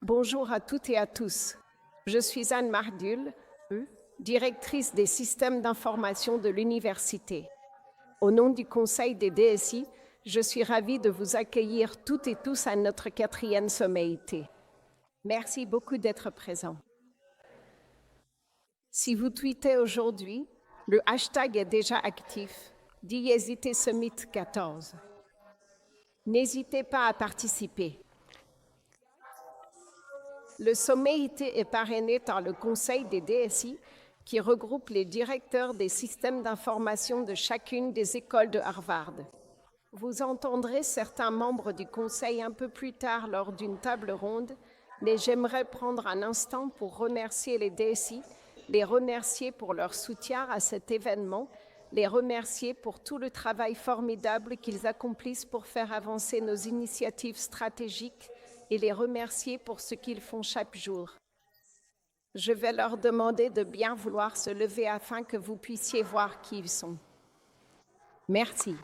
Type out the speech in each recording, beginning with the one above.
Bonjour à toutes et à tous. Je suis Anne Mardul, directrice des systèmes d'information de l'université. Au nom du Conseil des DSI, je suis ravie de vous accueillir toutes et tous à notre 4e sommet IT. Merci beaucoup d'être présents. Si vous tweetez aujourd'hui, le hashtag est déjà actif, DIESIT Summit 14. N'hésitez pas à participer. Le sommet IT est parrainé par le Conseil des DSI qui regroupe les directeurs des systèmes d'information de chacune des écoles de Harvard. Vous entendrez certains membres du Conseil un peu plus tard lors d'une table ronde, mais j'aimerais prendre un instant pour remercier les DSI, les remercier pour leur soutien à cet événement, les remercier pour tout le travail formidable qu'ils accomplissent pour faire avancer nos initiatives stratégiques et les remercier pour ce qu'ils font chaque jour. Je vais leur demander de bien vouloir se lever afin que vous puissiez voir qui ils sont. Merci.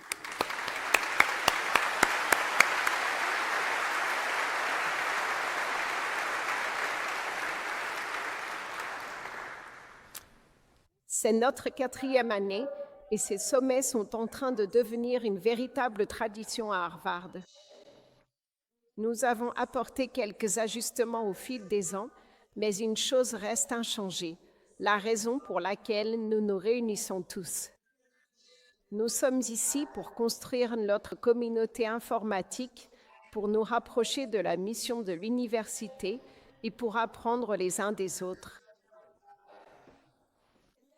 C'est notre 4e année et ces sommets sont en train de devenir une véritable tradition à Harvard. Nous avons apporté quelques ajustements au fil des ans, mais une chose reste inchangée, la raison pour laquelle nous nous réunissons tous. Nous sommes ici pour construire notre communauté informatique, pour nous rapprocher de la mission de l'université et pour apprendre les uns des autres.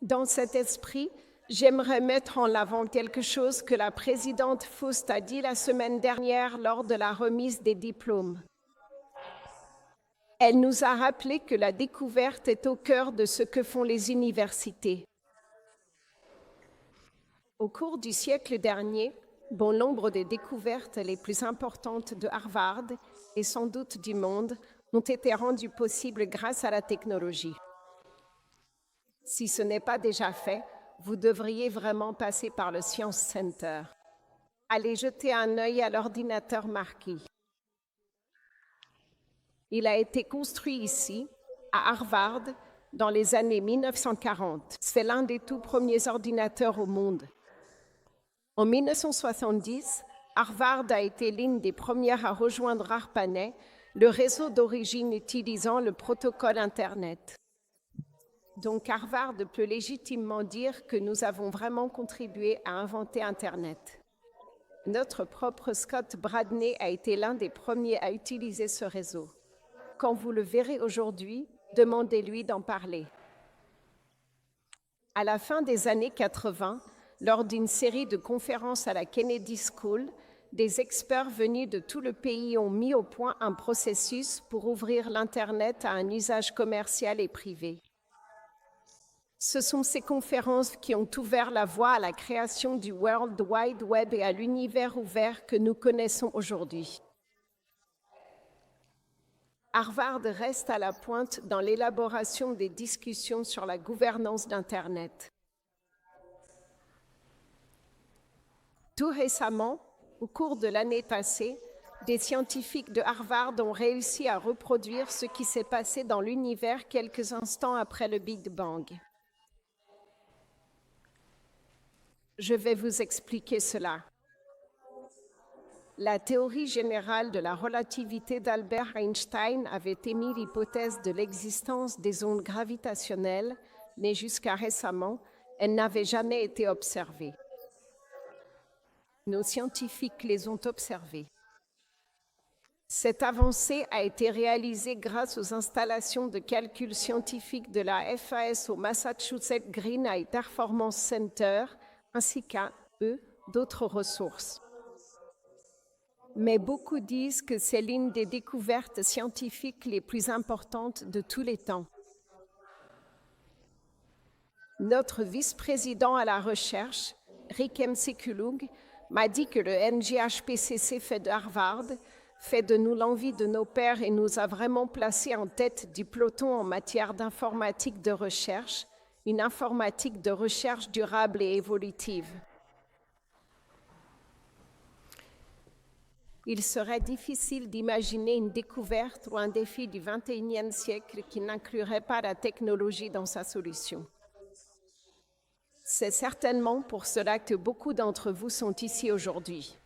Dans cet esprit, j'aimerais mettre en avant quelque chose que la présidente Faust a dit la semaine dernière lors de la remise des diplômes. Elle nous a rappelé que la découverte est au cœur de ce que font les universités. Au cours du siècle dernier, bon nombre des découvertes les plus importantes de Harvard et sans doute du monde ont été rendues possibles grâce à la technologie. Si ce n'est pas déjà fait, vous devriez vraiment passer par le Science Center. Allez jeter un œil à l'ordinateur marqué. Il a été construit ici, à Harvard, dans les années 1940. C'est l'un des tout premiers ordinateurs au monde. En 1970, Harvard a été l'une des premières à rejoindre ARPANET, le réseau d'origine utilisant le protocole Internet. Donc Harvard peut légitimement dire que nous avons vraiment contribué à inventer Internet. Notre propre Scott Bradney a été l'un des premiers à utiliser ce réseau. Quand vous le verrez aujourd'hui, demandez-lui d'en parler. À la fin des années 80, lors d'une série de conférences à la Kennedy School, des experts venus de tout le pays ont mis au point un processus pour ouvrir l'Internet à un usage commercial et privé. Ce sont ces conférences qui ont ouvert la voie à la création du World Wide Web et à l'univers ouvert que nous connaissons aujourd'hui. Harvard reste à la pointe dans l'élaboration des discussions sur la gouvernance d'Internet. Tout récemment, au cours de l'année passée, des scientifiques de Harvard ont réussi à reproduire ce qui s'est passé dans l'univers quelques instants après le Big Bang. Je vais vous expliquer cela. La théorie générale de la relativité d'Albert Einstein avait émis l'hypothèse de l'existence des ondes gravitationnelles, mais jusqu'à récemment, elles n'avaient jamais été observées. Nos scientifiques les ont observées. Cette avancée a été réalisée grâce aux installations de calcul scientifiques de la FAS au Massachusetts Green Eye Performance Center, ainsi qu'à d'autres ressources. Mais beaucoup disent que c'est l'une des découvertes scientifiques les plus importantes de tous les temps. Notre vice-président à la recherche, Rick Msekulug, m'a dit que le NGHPCC fait de Harvard, fait de nous l'envie de nos pairs et nous a vraiment placés en tête du peloton en matière d'informatique de recherche, une informatique de recherche durable et évolutive. Il serait difficile d'imaginer une découverte ou un défi du XXIe siècle qui n'inclurait pas la technologie dans sa solution. C'est certainement pour cela que beaucoup d'entre vous sont ici aujourd'hui.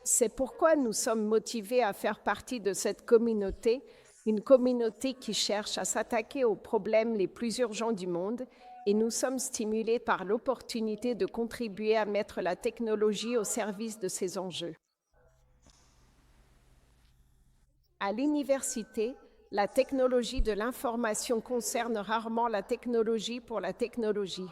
C'est pourquoi nous sommes motivés à faire partie de cette communauté, une communauté qui cherche à s'attaquer aux problèmes les plus urgents du monde, et nous sommes stimulés par l'opportunité de contribuer à mettre la technologie au service de ces enjeux. À l'université, la technologie de l'information concerne rarement la technologie pour la technologie.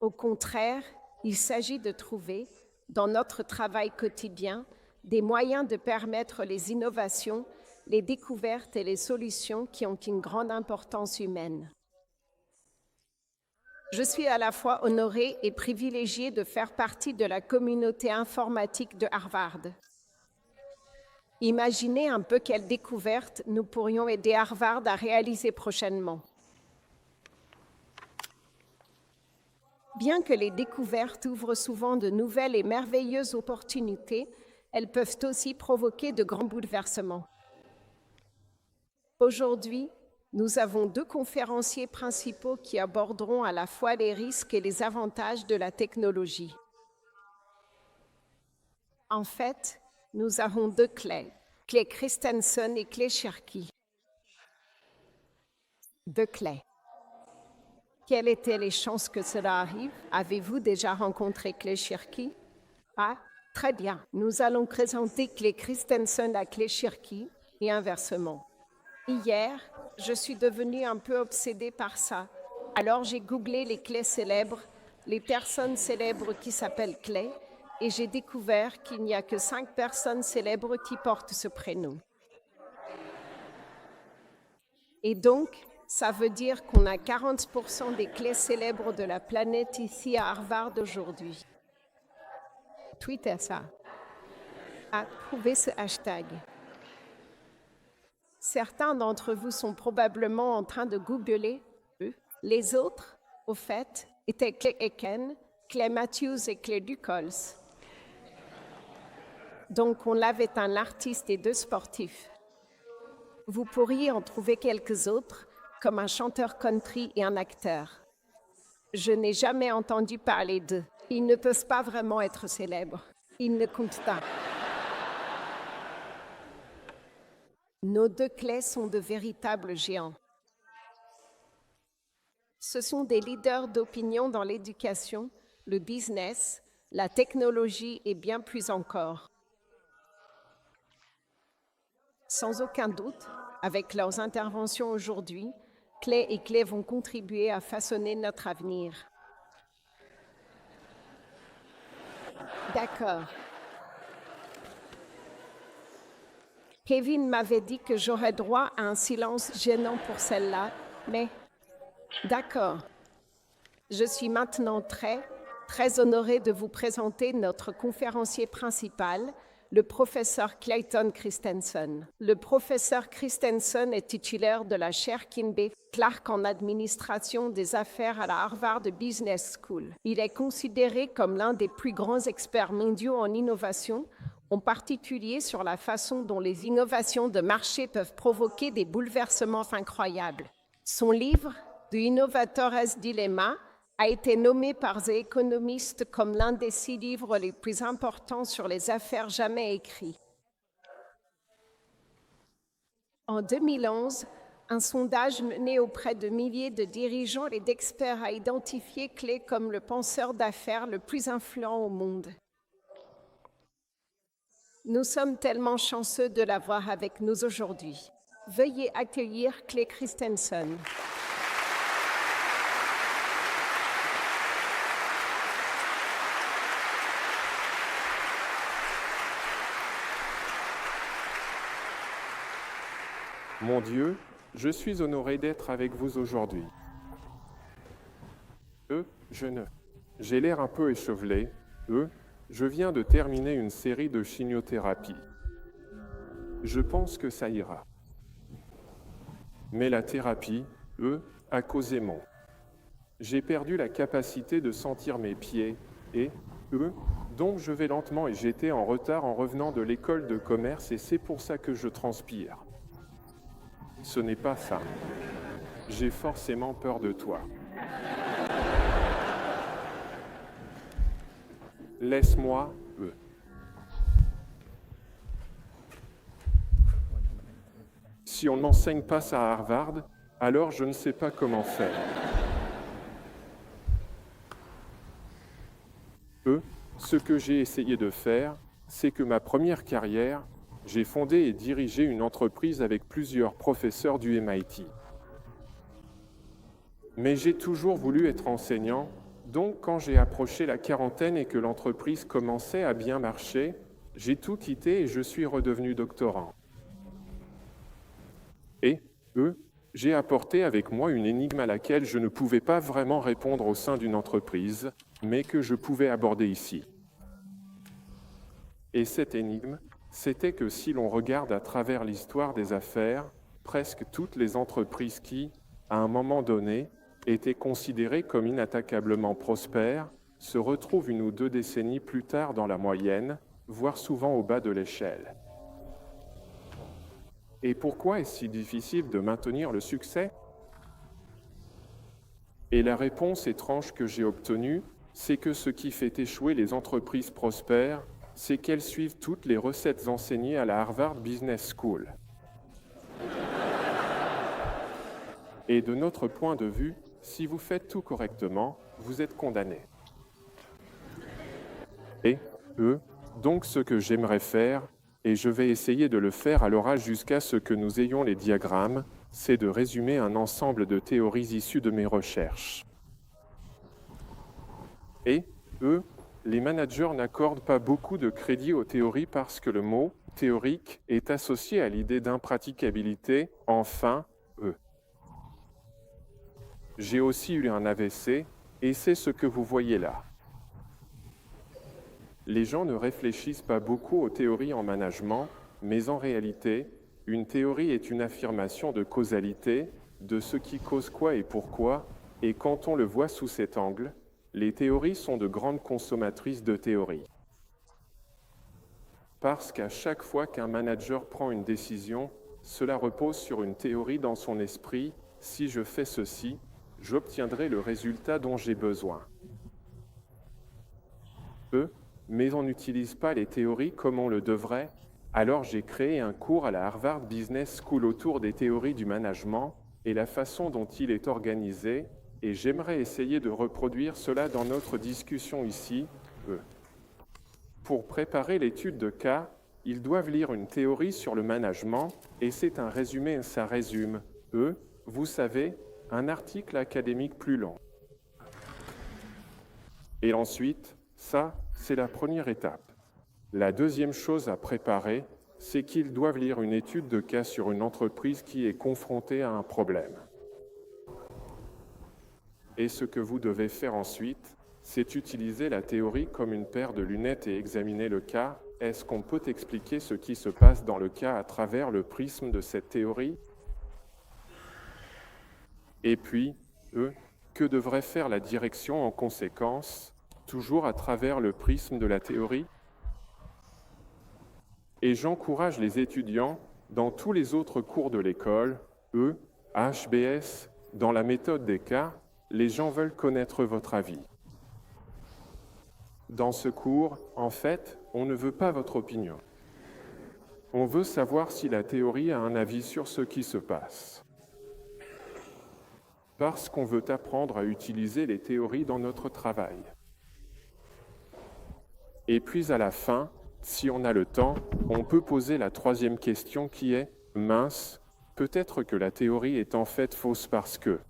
Au contraire, il s'agit de trouver, dans notre travail quotidien, des moyens de permettre les innovations, les découvertes et les solutions qui ont une grande importance humaine. Je suis à la fois honorée et privilégiée de faire partie de la communauté informatique de Harvard. Imaginez un peu quelle découverte nous pourrions aider Harvard à réaliser prochainement. Bien que les découvertes ouvrent souvent de nouvelles et merveilleuses opportunités, elles peuvent aussi provoquer de grands bouleversements. Aujourd'hui, nous avons 2 conférenciers principaux qui aborderont à la fois les risques et les avantages de la technologie. En fait, nous avons 2 Clay, Clay Christensen et Clay Shirky. 2 Clay. Quelles étaient les chances que cela arrive? Avez-vous déjà rencontré Clay Shirky? Ah, très bien. Nous allons présenter Clay Christensen à Clay Shirky et inversement. Hier, je suis devenue un peu obsédée par ça. Alors j'ai googlé les Clay célèbres, les personnes célèbres qui s'appellent Clay, et j'ai découvert qu'il n'y a que 5 personnes célèbres qui portent ce prénom. Et donc, ça veut dire qu'on a 40% des Clay célèbres de la planète ici à Harvard aujourd'hui. Tweetez ça. Trouvez ce hashtag. Certains d'entre vous sont probablement en train de googler. Les autres, au fait, étaient Clay Aiken, Clay Matthews et Clay Ducholz. Donc, on avait un artiste et 2 sportifs. Vous pourriez en trouver quelques autres, comme un chanteur country et un acteur. Je n'ai jamais entendu parler d'eux. Ils ne peuvent pas vraiment être célèbres. Ils ne comptent pas. Nos 2 Clay sont de véritables géants. Ce sont des leaders d'opinion dans l'éducation, le business, la technologie et bien plus encore. Sans aucun doute, avec leurs interventions aujourd'hui, Clay et Clay vont contribuer à façonner notre avenir. D'accord. Kevin m'avait dit que j'aurais droit à un silence gênant pour celle-là, mais d'accord. Je suis maintenant très honorée de vous présenter notre conférencier principal, le professeur Clayton Christensen. Le professeur Christensen est titulaire de la chaire Kinbe Clark en administration des affaires à la Harvard Business School. Il est considéré comme l'un des plus grands experts mondiaux en innovation, en particulier sur la façon dont les innovations de marché peuvent provoquer des bouleversements incroyables. Son livre, The Innovator's Dilemma, a été nommé par The Economist comme l'un des 6 livres les plus importants sur les affaires jamais écrits. En 2011, un sondage mené auprès de milliers de dirigeants et d'experts a identifié Clay comme le penseur d'affaires le plus influent au monde. Nous sommes tellement chanceux de l'avoir avec nous aujourd'hui. Veuillez accueillir Clay Christensen. Mon Dieu, je suis honoré d'être avec vous aujourd'hui. J'ai l'air un peu échevelé. Je viens de terminer une série de chimiothérapie. Je pense que ça ira. Mais la thérapie, a causé J'ai perdu la capacité de sentir mes pieds et, Donc je vais lentement et j'étais en retard en revenant de l'école de commerce et c'est pour ça que je transpire. Ce n'est pas ça. J'ai forcément peur de toi. Laisse-moi, Si on ne m'enseigne pas ça à Harvard, alors je ne sais pas comment faire. Ce que j'ai essayé de faire, c'est que ma première carrière, j'ai fondé et dirigé une entreprise avec plusieurs professeurs du MIT. Mais j'ai toujours voulu être enseignant, donc quand j'ai approché la quarantaine et que l'entreprise commençait à bien marcher, j'ai tout quitté et je suis redevenu doctorant. Et, j'ai apporté avec moi une énigme à laquelle je ne pouvais pas vraiment répondre au sein d'une entreprise, mais que je pouvais aborder ici. Et cette énigme, c'était que si l'on regarde à travers l'histoire des affaires, presque toutes les entreprises qui, à un moment donné, étaient considérées comme inattaquablement prospères, se retrouvent 1 ou 2 décennies plus tard dans la moyenne, voire souvent au bas de l'échelle. Et pourquoi est-ce si difficile de maintenir le succès? Et la réponse étrange que j'ai obtenue, c'est que ce qui fait échouer les entreprises prospères, c'est qu'elles suivent toutes les recettes enseignées à la Harvard Business School. Et de notre point de vue, si vous faites tout correctement, vous êtes condamné. Et, donc ce que j'aimerais faire, et je vais essayer de le faire à l'oral jusqu'à ce que nous ayons les diagrammes, c'est de résumer un ensemble de théories issues de mes recherches. Et, les managers n'accordent pas beaucoup de crédit aux théories parce que le mot « théorique » est associé à l'idée d'impraticabilité, enfin, J'ai aussi eu un AVC, et c'est ce que vous voyez là. Les gens ne réfléchissent pas beaucoup aux théories en management, mais en réalité, une théorie est une affirmation de causalité, de ce qui cause quoi et pourquoi, et quand on le voit sous cet angle, les théories sont de grandes consommatrices de théories. Parce qu'à chaque fois qu'un manager prend une décision, cela repose sur une théorie dans son esprit. Si je fais ceci, j'obtiendrai le résultat dont j'ai besoin. Mais on n'utilise pas les théories comme on le devrait, alors j'ai créé un cours à la Harvard Business School autour des théories du management et la façon dont il est organisé, et j'aimerais essayer de reproduire cela dans notre discussion ici. Pour préparer l'étude de cas, ils doivent lire une théorie sur le management, et c'est un résumé, ça résume, vous savez, un article académique plus long. Et ensuite, ça, c'est la première étape. La deuxième chose à préparer, c'est qu'ils doivent lire une étude de cas sur une entreprise qui est confrontée à un problème. Et ce que vous devez faire ensuite, c'est utiliser la théorie comme une paire de lunettes et examiner le cas. Est-ce qu'on peut expliquer ce qui se passe dans le cas à travers le prisme de cette théorie? Et puis, que devrait faire la direction en conséquence, toujours à travers le prisme de la théorie? Et j'encourage les étudiants, dans tous les autres cours de l'école, HBS, dans la méthode des cas, les gens veulent connaître votre avis. Dans ce cours, en fait, on ne veut pas votre opinion. On veut savoir si la théorie a un avis sur ce qui se passe. Parce qu'on veut apprendre à utiliser les théories dans notre travail. Et puis à la fin, si on a le temps, on peut poser la troisième question qui est « mince, peut-être que la théorie est en fait fausse parce que… »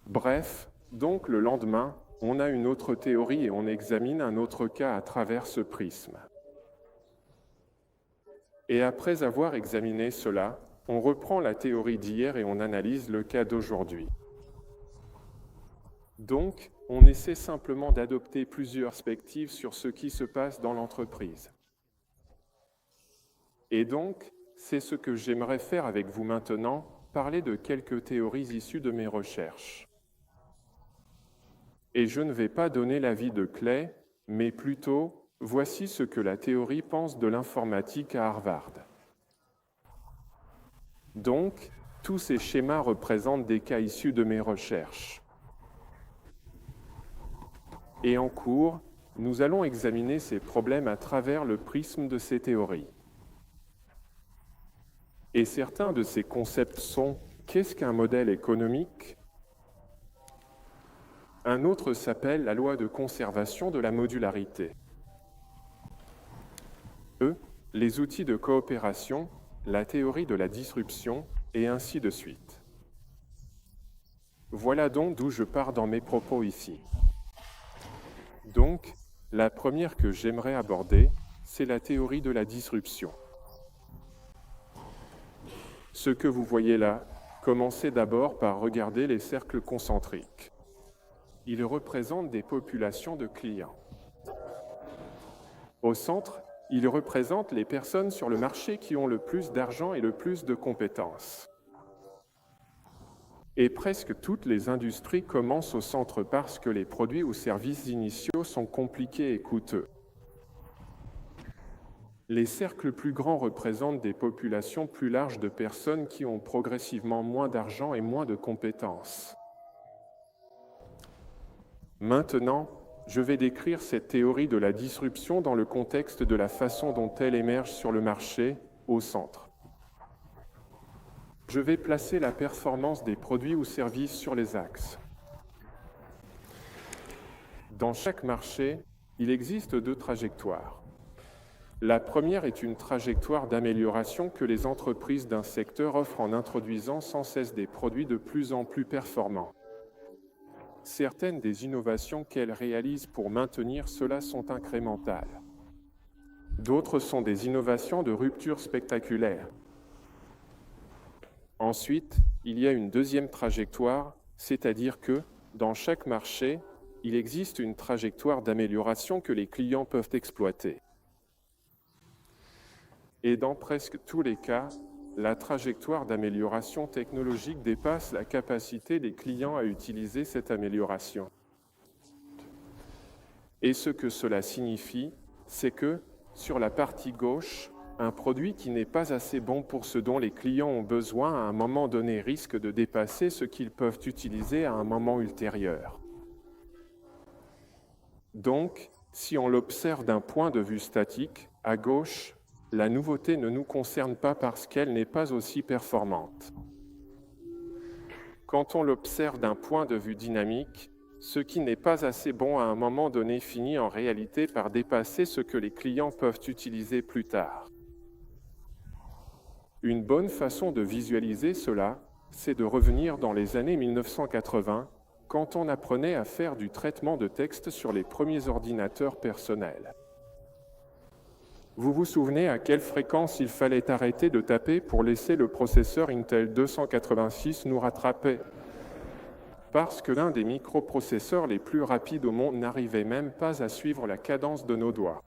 Bref, donc le lendemain, on a une autre théorie et on examine un autre cas à travers ce prisme. Et après avoir examiné cela, on reprend la théorie d'hier et on analyse le cas d'aujourd'hui. Donc, on essaie simplement d'adopter plusieurs perspectives sur ce qui se passe dans l'entreprise. Et donc, c'est ce que j'aimerais faire avec vous maintenant, parler de quelques théories issues de mes recherches. Et je ne vais pas donner l'avis de Clay, mais plutôt, voici ce que la théorie pense de l'informatique à Harvard. Donc, tous ces schémas représentent des cas issus de mes recherches. Et en cours, nous allons examiner ces problèmes à travers le prisme de ces théories. Et certains de ces concepts sont: qu'est-ce qu'un modèle économique? Un autre s'appelle la loi de conservation de la modularité. Les outils de coopération, la théorie de la disruption, et ainsi de suite. Voilà donc d'où je pars dans mes propos ici. Donc, la première que j'aimerais aborder, c'est la théorie de la disruption. Ce que vous voyez là, commencez d'abord par regarder les cercles concentriques. Ils représentent des populations de clients. Au centre, ils représentent les personnes sur le marché qui ont le plus d'argent et le plus de compétences. Et presque toutes les industries commencent au centre parce que les produits ou services initiaux sont compliqués et coûteux. Les cercles plus grands représentent des populations plus larges de personnes qui ont progressivement moins d'argent et moins de compétences. Maintenant, je vais décrire cette théorie de la disruption dans le contexte de la façon dont elle émerge sur le marché, au centre. Je vais placer la performance des produits ou services sur les axes. Dans chaque marché, il existe deux trajectoires. La première est une trajectoire d'amélioration que les entreprises d'un secteur offrent en introduisant sans cesse des produits de plus en plus performants. Certaines des innovations qu'elles réalisent pour maintenir cela sont incrémentales. D'autres sont des innovations de rupture spectaculaire. Ensuite, il y a une deuxième trajectoire, c'est-à-dire que, dans chaque marché, il existe une trajectoire d'amélioration que les clients peuvent exploiter. Et dans presque tous les cas, la trajectoire d'amélioration technologique dépasse la capacité des clients à utiliser cette amélioration. Et ce que cela signifie, c'est que, sur la partie gauche, un produit qui n'est pas assez bon pour ce dont les clients ont besoin à un moment donné risque de dépasser ce qu'ils peuvent utiliser à un moment ultérieur. Donc, si on l'observe d'un point de vue statique, à gauche, la nouveauté ne nous concerne pas parce qu'elle n'est pas aussi performante. Quand on l'observe d'un point de vue dynamique, ce qui n'est pas assez bon à un moment donné finit en réalité par dépasser ce que les clients peuvent utiliser plus tard. Une bonne façon de visualiser cela, c'est de revenir dans les années 1980, quand on apprenait à faire du traitement de texte sur les premiers ordinateurs personnels. Vous vous souvenez à quelle fréquence il fallait arrêter de taper pour laisser le processeur Intel 286 nous rattraper? Parce que l'un des microprocesseurs les plus rapides au monde n'arrivait même pas à suivre la cadence de nos doigts.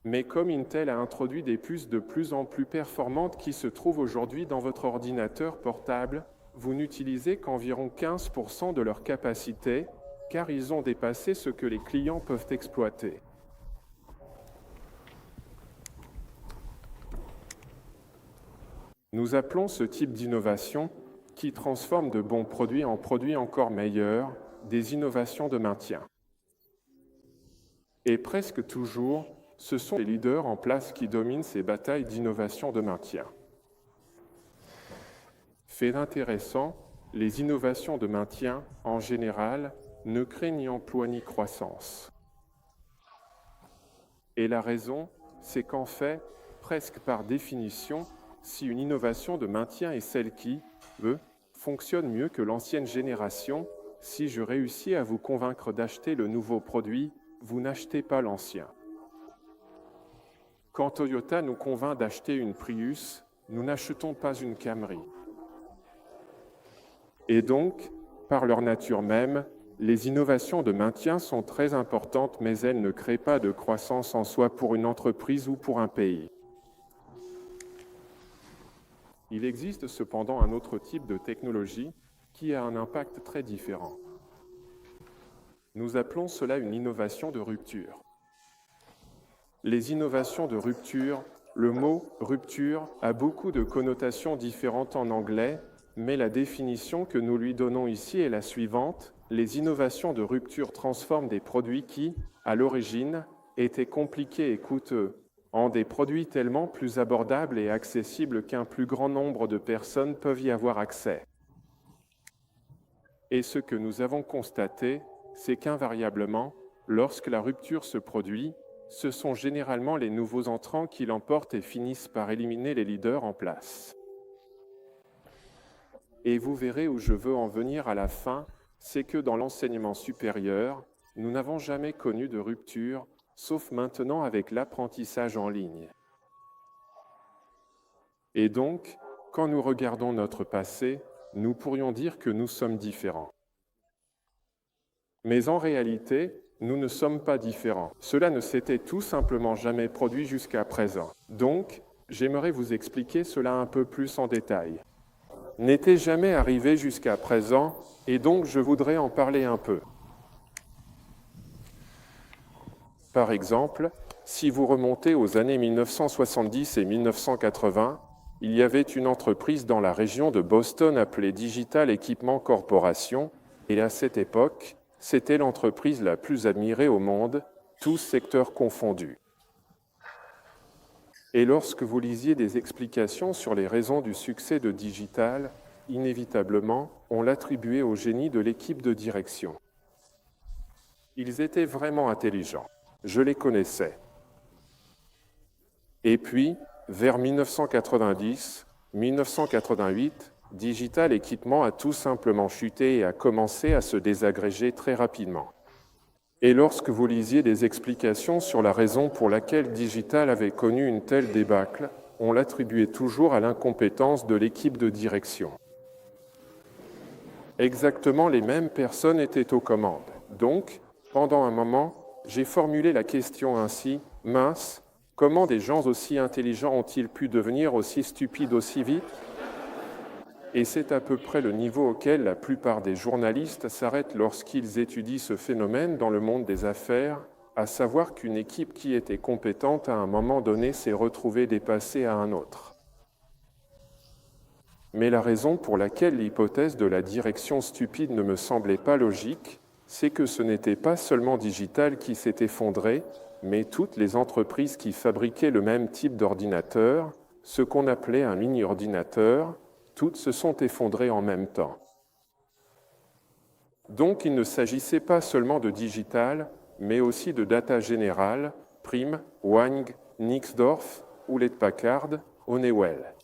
Mais comme Intel a introduit des puces de plus en plus performantes qui se trouvent aujourd'hui dans votre ordinateur portable, vous n'utilisez qu'environ 15% de leur capacité, car ils ont dépassé ce que les clients peuvent exploiter. Nous appelons ce type d'innovation, qui transforme de bons produits en produits encore meilleurs, des innovations de maintien. Et presque toujours, ce sont les leaders en place qui dominent ces batailles d'innovation de maintien. Fait intéressant, les innovations de maintien, en général, ne créent ni emploi ni croissance. Et la raison, c'est qu'en fait, presque par définition, si une innovation de maintien est celle qui, fonctionne mieux que l'ancienne génération, si je réussis à vous convaincre d'acheter le nouveau produit, vous n'achetez pas l'ancien. Quand Toyota nous convainc d'acheter une Prius, nous n'achetons pas une Camry. Et donc, par leur nature même, les innovations de maintien sont très importantes, mais elles ne créent pas de croissance en soi pour une entreprise ou pour un pays. Il existe cependant un autre type de technologie qui a un impact très différent. Nous appelons cela une innovation de rupture. Les innovations de rupture, le mot « rupture » a beaucoup de connotations différentes en anglais, mais la définition que nous lui donnons ici est la suivante. Les innovations de rupture transforment des produits qui, à l'origine, étaient compliqués et coûteux, en des produits tellement plus abordables et accessibles qu'un plus grand nombre de personnes peuvent y avoir accès. Et ce que nous avons constaté, c'est qu'invariablement, lorsque la rupture se produit, ce sont généralement les nouveaux entrants qui l'emportent et finissent par éliminer les leaders en place. Et vous verrez où je veux en venir à la fin, c'est que dans l'enseignement supérieur, nous n'avons jamais connu de rupture, sauf maintenant avec l'apprentissage en ligne. Et donc, quand nous regardons notre passé, nous pourrions dire que nous sommes différents. Mais en réalité, nous ne sommes pas différents. Cela ne s'était tout simplement jamais produit jusqu'à présent. Donc, j'aimerais vous expliquer cela un peu plus en détail. N'était jamais arrivé jusqu'à présent, et donc je voudrais en parler un peu. Par exemple, si vous remontez aux années 1970 et 1980, il y avait une entreprise dans la région de Boston appelée Digital Equipment Corporation, et à cette époque, c'était l'entreprise la plus admirée au monde, tous secteurs confondus. Et lorsque vous lisiez des explications sur les raisons du succès de Digital, inévitablement, on l'attribuait au génie de l'équipe de direction. Ils étaient vraiment intelligents. Je les connaissais. Et puis, vers 1990, 1988, Digital Equipment a tout simplement chuté et a commencé à se désagréger très rapidement. Et lorsque vous lisiez des explications sur la raison pour laquelle Digital avait connu une telle débâcle, on l'attribuait toujours à l'incompétence de l'équipe de direction. Exactement les mêmes personnes étaient aux commandes. Donc, pendant un moment, j'ai formulé la question ainsi, mince, comment des gens aussi intelligents ont-ils pu devenir aussi stupides aussi vite ? Et c'est à peu près le niveau auquel la plupart des journalistes s'arrêtent lorsqu'ils étudient ce phénomène dans le monde des affaires, à savoir qu'une équipe qui était compétente à un moment donné s'est retrouvée dépassée à un autre. Mais la raison pour laquelle l'hypothèse de la direction stupide ne me semblait pas logique, c'est que ce n'était pas seulement Digital qui s'est effondré, mais toutes les entreprises qui fabriquaient le même type d'ordinateur, ce qu'on appelait un mini-ordinateur, toutes se sont effondrées en même temps. Donc il ne s'agissait pas seulement de Digital, mais aussi de Data General, Prim, Wang, Nixdorf, Hewlett-Packard, Honeywell.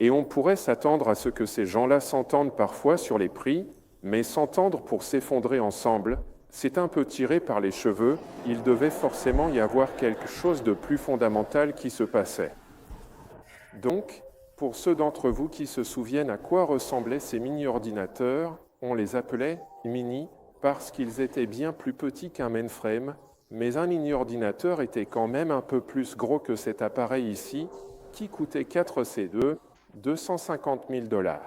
Et on pourrait s'attendre à ce que ces gens-là s'entendent parfois sur les prix, mais s'entendre pour s'effondrer ensemble, c'est un peu tiré par les cheveux, il devait forcément y avoir quelque chose de plus fondamental qui se passait. Donc, pour ceux d'entre vous qui se souviennent à quoi ressemblaient ces mini-ordinateurs, on les appelait mini parce qu'ils étaient bien plus petits qu'un mainframe, mais un mini-ordinateur était quand même un peu plus gros que cet appareil ici, qui coûtait 4C2, 250 000 $.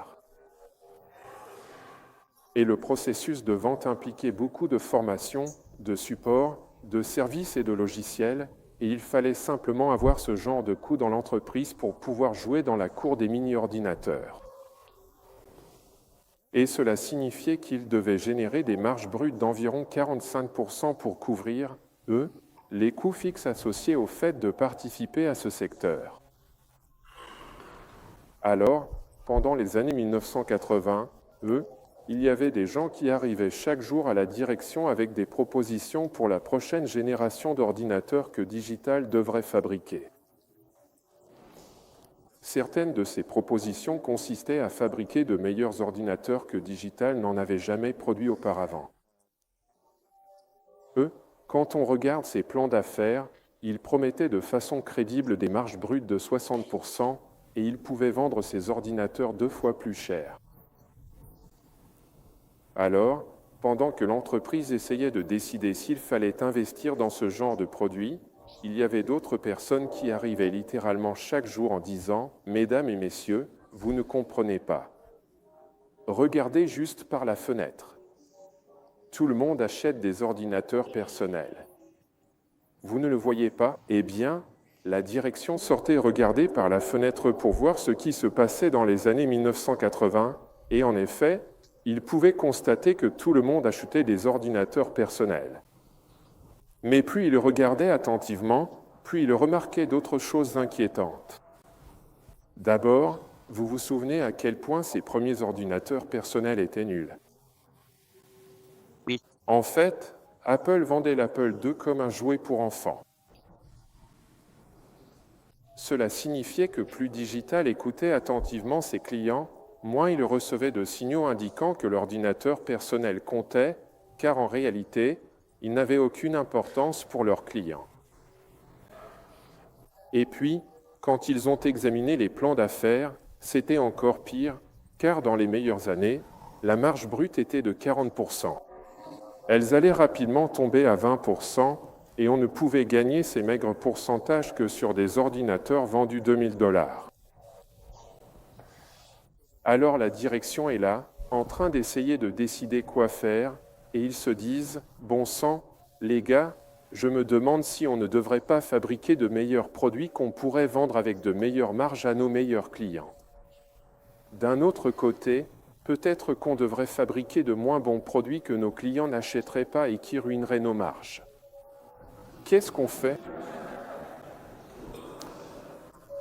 Et le processus de vente impliquait beaucoup de formation, de support, de services et de logiciels, et il fallait simplement avoir ce genre de coût dans l'entreprise pour pouvoir jouer dans la cour des mini-ordinateurs. Et cela signifiait qu'ils devaient générer des marges brutes d'environ 45% pour couvrir, les coûts fixes associés au fait de participer à ce secteur. Alors, pendant les années 1980, il y avait des gens qui arrivaient chaque jour à la direction avec des propositions pour la prochaine génération d'ordinateurs que Digital devrait fabriquer. Certaines de ces propositions consistaient à fabriquer de meilleurs ordinateurs que Digital n'en avait jamais produits auparavant. Quand on regarde ces plans d'affaires, ils promettaient de façon crédible des marges brutes de 60% et ils pouvaient vendre ces ordinateurs 2 fois plus cher. Alors, pendant que l'entreprise essayait de décider s'il fallait investir dans ce genre de produit, il y avait d'autres personnes qui arrivaient littéralement chaque jour en disant « Mesdames et messieurs, vous ne comprenez pas. Regardez juste par la fenêtre. » Tout le monde achète des ordinateurs personnels. Vous ne le voyez pas? Eh bien, la direction sortait regarder par la fenêtre pour voir ce qui se passait dans les années 1980, et en effet, ils pouvaient constater que tout le monde achetait des ordinateurs personnels. Mais plus ils regardaient attentivement, plus ils remarquaient d'autres choses inquiétantes. D'abord, vous vous souvenez à quel point ces premiers ordinateurs personnels étaient nuls? Oui. En fait, Apple vendait l'Apple II comme un jouet pour enfants. Cela signifiait que plus Digital écoutait attentivement ses clients, moins il recevait de signaux indiquant que l'ordinateur personnel comptait, car en réalité, il n'avait aucune importance pour leurs clients. Et puis, quand ils ont examiné les plans d'affaires, c'était encore pire, car dans les meilleures années, la marge brute était de 40%. Elles allaient rapidement tomber à 20%, et on ne pouvait gagner ces maigres pourcentages que sur des ordinateurs vendus $2000. Alors la direction est là, en train d'essayer de décider quoi faire, et ils se disent « Bon sang, les gars, je me demande si on ne devrait pas fabriquer de meilleurs produits qu'on pourrait vendre avec de meilleures marges à nos meilleurs clients. D'un autre côté, peut-être qu'on devrait fabriquer de moins bons produits que nos clients n'achèteraient pas et qui ruineraient nos marges. Qu'est-ce qu'on fait ? »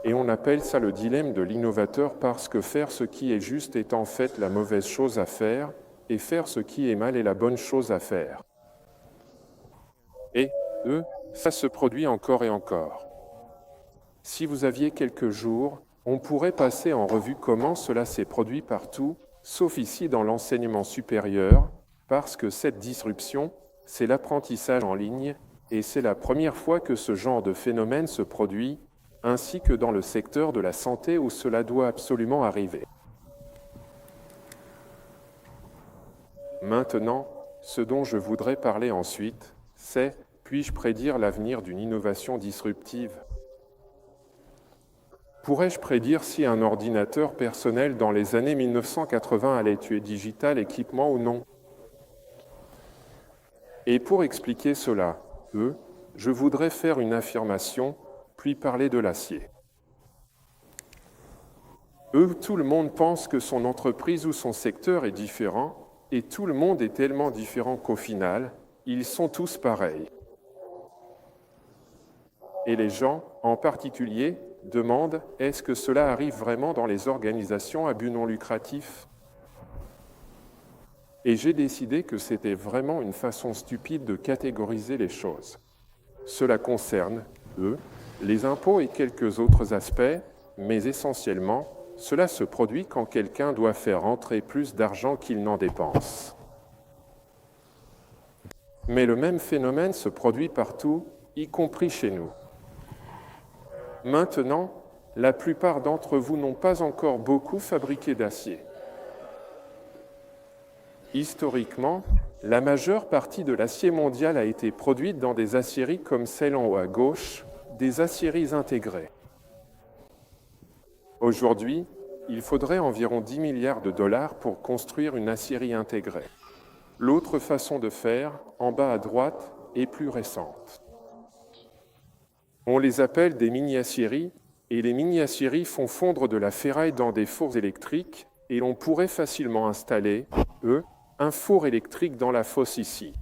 Et on appelle ça le dilemme de l'innovateur parce que faire ce qui est juste est en fait la mauvaise chose à faire, et faire ce qui est mal est la bonne chose à faire. Et, ça se produit encore et encore. Si vous aviez quelques jours, on pourrait passer en revue comment cela s'est produit partout, sauf ici dans l'enseignement supérieur, parce que cette disruption, c'est l'apprentissage en ligne, et c'est la première fois que ce genre de phénomène se produit, ainsi que dans le secteur de la santé où cela doit absolument arriver. Maintenant, ce dont je voudrais parler ensuite, c'est « Puis-je prédire l'avenir d'une innovation disruptive ?» Pourrais-je prédire si un ordinateur personnel dans les années 1980 allait tuer Digital Equipment ou non? Et pour expliquer cela, je voudrais faire une affirmation, puis parler de l'acier. Tout le monde pense que son entreprise ou son secteur est différent, et tout le monde est tellement différent qu'au final, ils sont tous pareils. Et les gens, en particulier, demandent « Est-ce que cela arrive vraiment dans les organisations à but non lucratif ?» Et j'ai décidé que c'était vraiment une façon stupide de catégoriser les choses. Cela concerne, les impôts et quelques autres aspects, mais essentiellement, cela se produit quand quelqu'un doit faire rentrer plus d'argent qu'il n'en dépense. Mais le même phénomène se produit partout, y compris chez nous. Maintenant, la plupart d'entre vous n'ont pas encore beaucoup fabriqué d'acier. Historiquement, la majeure partie de l'acier mondial a été produite dans des aciéries comme celle en haut à gauche, des aciéries intégrées. Aujourd'hui, il faudrait environ 10 milliards de dollars pour construire une aciérie intégrée. L'autre façon de faire, en bas à droite, est plus récente. On les appelle des mini-aciéries, et les mini-aciéries font fondre de la ferraille dans des fours électriques, et l'on pourrait facilement installer, un four électrique dans la fosse ici.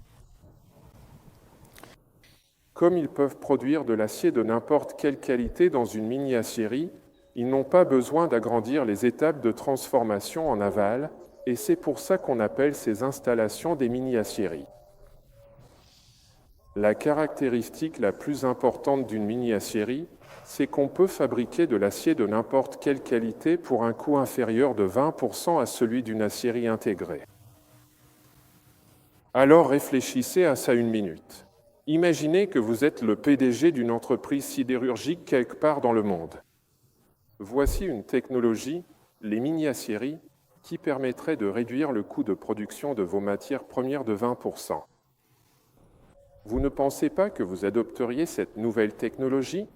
Comme ils peuvent produire de l'acier de n'importe quelle qualité dans une mini-aciérie, ils n'ont pas besoin d'agrandir les étapes de transformation en aval, et c'est pour ça qu'on appelle ces installations des mini-aciéries. La caractéristique la plus importante d'une mini-aciérie, c'est qu'on peut fabriquer de l'acier de n'importe quelle qualité pour un coût inférieur de 20% à celui d'une aciérie intégrée. Alors réfléchissez à ça une minute. Imaginez que vous êtes le PDG d'une entreprise sidérurgique quelque part dans le monde. Voici une technologie, les mini-aciéries, qui permettrait de réduire le coût de production de vos matières premières de 20%. Vous ne pensez pas que vous adopteriez cette nouvelle technologie?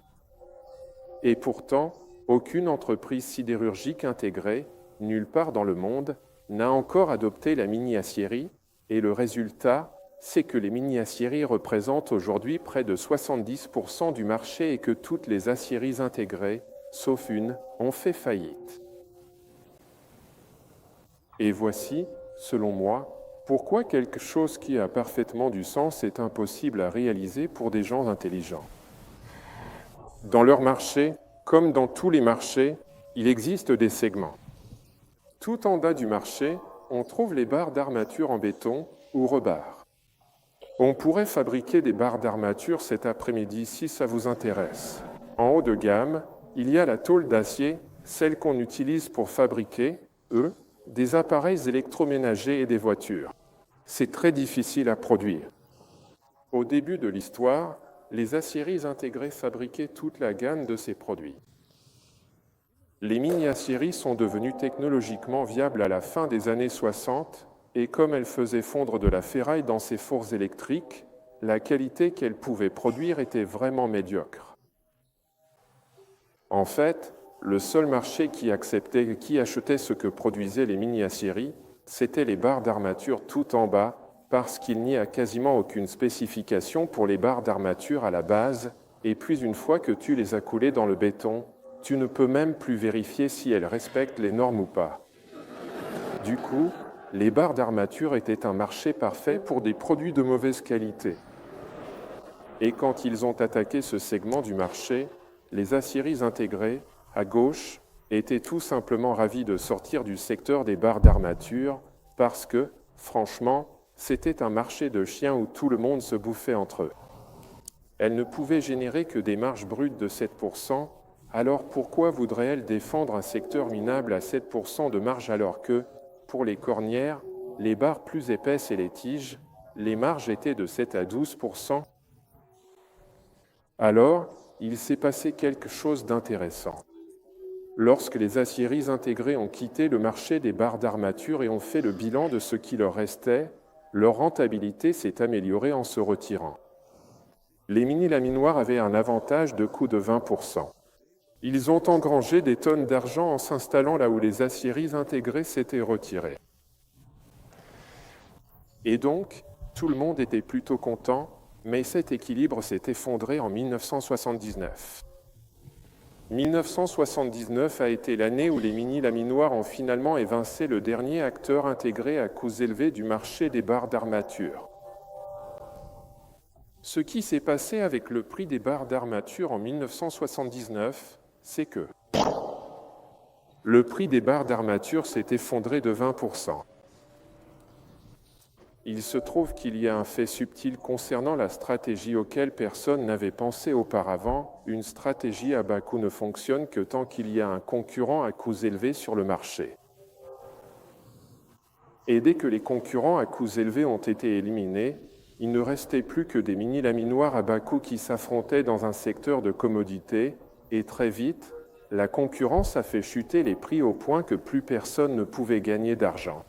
Et pourtant, aucune entreprise sidérurgique intégrée, nulle part dans le monde, n'a encore adopté la mini-aciérie, Et le résultat, c'est que les mini-aciéries représentent aujourd'hui près de 70% du marché et que toutes les aciéries intégrées, sauf une, ont fait faillite. Et voici, selon moi, pourquoi quelque chose qui a parfaitement du sens est impossible à réaliser pour des gens intelligents. Dans leur marché, comme dans tous les marchés, il existe des segments. Tout en bas du marché, on trouve les barres d'armature en béton ou rebar. On pourrait fabriquer des barres d'armature cet après-midi si ça vous intéresse. En haut de gamme, il y a la tôle d'acier, celle qu'on utilise pour fabriquer, des appareils électroménagers et des voitures. C'est très difficile à produire. Au début de l'histoire, les aciéries intégrées fabriquaient toute la gamme de ces produits. Les mini-aciéries sont devenues technologiquement viables à la fin des années 60 et comme elles faisaient fondre de la ferraille dans ces fours électriques, la qualité qu'elles pouvaient produire était vraiment médiocre. En fait, le seul marché qui achetait ce que produisaient les mini-aciéries, c'était les barres d'armature tout en bas, parce qu'il n'y a quasiment aucune spécification pour les barres d'armature à la base, et puis une fois que tu les as coulées dans le béton, tu ne peux même plus vérifier si elles respectent les normes ou pas. Du coup, les barres d'armature étaient un marché parfait pour des produits de mauvaise qualité. Et quand ils ont attaqué ce segment du marché, les aciéries intégrées, à gauche, étaient tout simplement ravis de sortir du secteur des barres d'armature parce que, franchement, c'était un marché de chiens où tout le monde se bouffait entre eux. Elles ne pouvaient générer que des marges brutes de 7%, alors pourquoi voudraient-elles défendre un secteur minable à 7% de marge alors que, pour les cornières, les barres plus épaisses et les tiges, les marges étaient de 7 à 12%? Alors, il s'est passé quelque chose d'intéressant. Lorsque les aciéries intégrées ont quitté le marché des barres d'armature et ont fait le bilan de ce qui leur restait, leur rentabilité s'est améliorée en se retirant. Les mini-laminoirs avaient un avantage de coût de 20%. Ils ont engrangé des tonnes d'argent en s'installant là où les aciéries intégrées s'étaient retirées. Et donc, tout le monde était plutôt content, mais cet équilibre s'est effondré en 1979. 1979 a été l'année où les mini-laminoirs ont finalement évincé le dernier acteur intégré à coûts élevés du marché des barres d'armature. Ce qui s'est passé avec le prix des barres d'armature en 1979, c'est que le prix des barres d'armature s'est effondré de 20%. Il se trouve qu'il y a un fait subtil concernant la stratégie auquel personne n'avait pensé auparavant. Une stratégie à bas coût ne fonctionne que tant qu'il y a un concurrent à coûts élevés sur le marché. Et dès que les concurrents à coûts élevés ont été éliminés, il ne restait plus que des mini-laminoirs à bas coût qui s'affrontaient dans un secteur de commodité, et très vite, la concurrence a fait chuter les prix au point que plus personne ne pouvait gagner d'argent.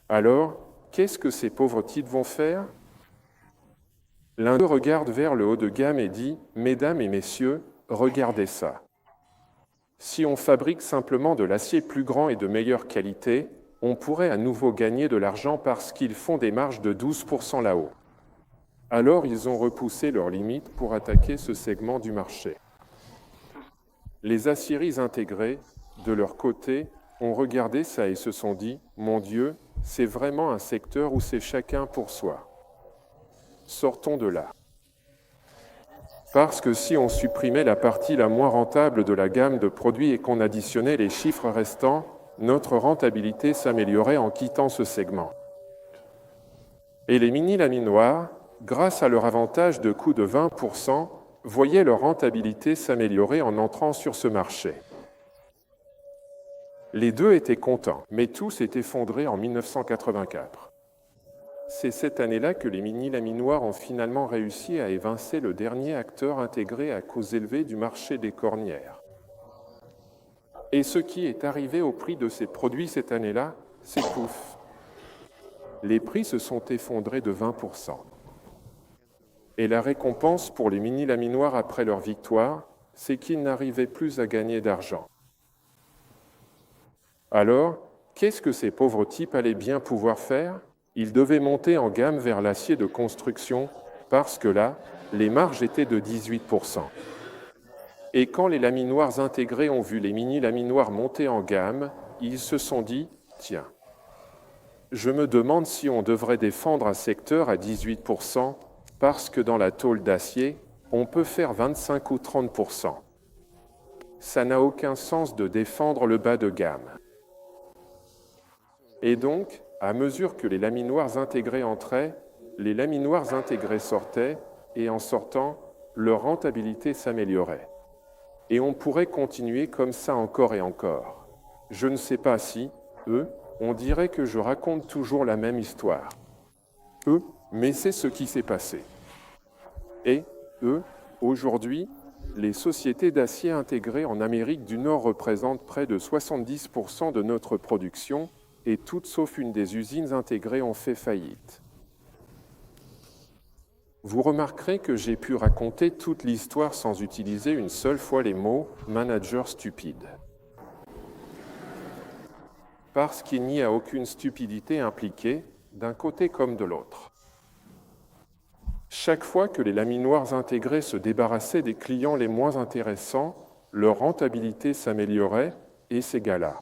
Alors, qu'est-ce que ces pauvres types vont faire? L'un d'eux regarde vers le haut de gamme et dit « Mesdames et messieurs, regardez ça. Si on fabrique simplement de l'acier plus grand et de meilleure qualité, on pourrait à nouveau gagner de l'argent parce qu'ils font des marges de 12% là-haut. » Alors ils ont repoussé leurs limites pour attaquer ce segment du marché. Les aciéries intégrées, de leur côté, ont regardé ça et se sont dit « Mon Dieu, c'est vraiment un secteur où c'est chacun pour soi. Sortons de là. » Parce que si on supprimait la partie la moins rentable de la gamme de produits et qu'on additionnait les chiffres restants, notre rentabilité s'améliorait en quittant ce segment. Et les mini-laminoirs, grâce à leur avantage de coût de 20%, voyaient leur rentabilité s'améliorer en entrant sur ce marché. Les deux étaient contents, mais tout s'est effondré en 1984. C'est cette année-là que les mini-laminoirs ont finalement réussi à évincer le dernier acteur intégré à coûts élevés du marché des cornières. Et ce qui est arrivé au prix de ces produits cette année-là, c'est pouf. Les prix se sont effondrés de 20%. Et la récompense pour les mini-laminoirs après leur victoire, c'est qu'ils n'arrivaient plus à gagner d'argent. Alors, Qu'est-ce que ces pauvres types allaient bien pouvoir faire? Ils devaient monter en gamme vers l'acier de construction, parce que là, les marges étaient de 18%. Et quand les laminoirs intégrés ont vu les mini-laminoirs monter en gamme, ils se sont dit « Tiens, je me demande si on devrait défendre un secteur à 18%, parce que dans la tôle d'acier, on peut faire 25 ou 30%. Ça n'a aucun sens de défendre le bas de gamme. » Et donc, à mesure que les laminoirs intégrés entraient, les laminoirs intégrés sortaient, et en sortant, leur rentabilité s'améliorait. Et on pourrait continuer comme ça encore et encore. Je ne sais pas si, on dirait que je raconte toujours la même histoire. Mais c'est ce qui s'est passé. Et, aujourd'hui, les sociétés d'acier intégrées en Amérique du Nord représentent près de 70% de notre production, et toutes sauf une des usines intégrées ont fait faillite. Vous remarquerez que j'ai pu raconter toute l'histoire sans utiliser une seule fois les mots « manager stupide ». Parce qu'il n'y a aucune stupidité impliquée, d'un côté comme de l'autre. Chaque fois que les laminoirs intégrés se débarrassaient des clients les moins intéressants, leur rentabilité s'améliorait, et s'égala.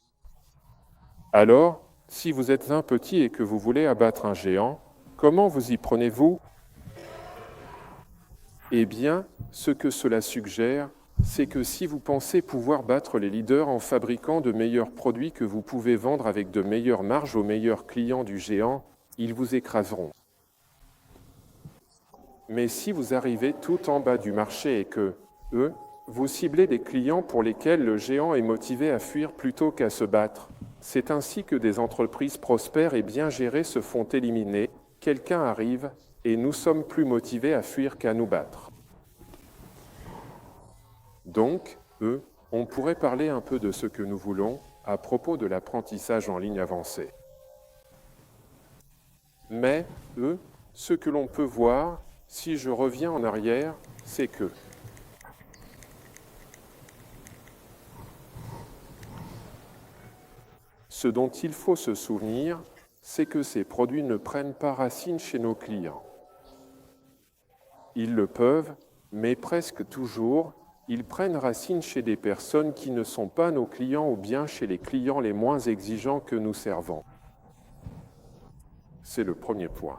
Alors, si vous êtes un petit et que vous voulez abattre un géant, comment vous y prenez-vous? Eh bien, ce que cela suggère, c'est que si vous pensez pouvoir battre les leaders en fabriquant de meilleurs produits que vous pouvez vendre avec de meilleures marges aux meilleurs clients du géant, ils vous écraseront. Mais si vous arrivez tout en bas du marché et que, vous ciblez des clients pour lesquels le géant est motivé à fuir plutôt qu'à se battre, c'est ainsi que des entreprises prospères et bien gérées se font éliminer, quelqu'un arrive, et nous sommes plus motivés à fuir qu'à nous battre. Donc, on pourrait parler un peu de ce que nous voulons à propos de l'apprentissage en ligne avancé. Mais, ce que l'on peut voir, si je reviens en arrière, c'est que ce dont il faut se souvenir, c'est que ces produits ne prennent pas racine chez nos clients. Ils le peuvent, mais presque toujours, ils prennent racine chez des personnes qui ne sont pas nos clients ou bien chez les clients les moins exigeants que nous servons. C'est le premier point.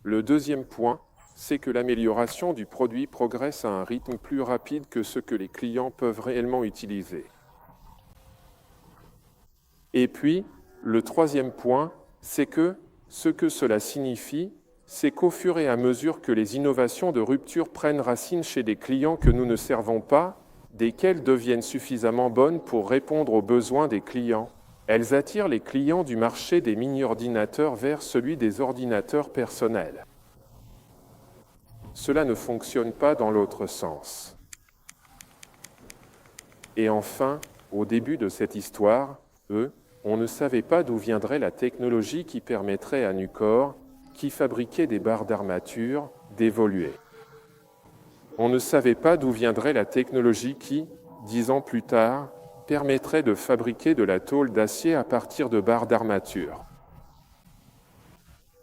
Le deuxième point, c'est que l'amélioration du produit progresse à un rythme plus rapide que ce que les clients peuvent réellement utiliser. Et puis, le troisième point, c'est que ce que cela signifie, c'est qu'au fur et à mesure que les innovations de rupture prennent racine chez des clients que nous ne servons pas, desquelles deviennent suffisamment bonnes pour répondre aux besoins des clients, elles attirent les clients du marché des mini-ordinateurs vers celui des ordinateurs personnels. Cela ne fonctionne pas dans l'autre sens. Et enfin, au début de cette histoire, on ne savait pas d'où viendrait la technologie qui permettrait à Nucor, qui fabriquait des barres d'armature, d'évoluer. On ne savait pas d'où viendrait la technologie qui, 10 ans plus tard, permettrait de fabriquer de la tôle d'acier à partir de barres d'armature.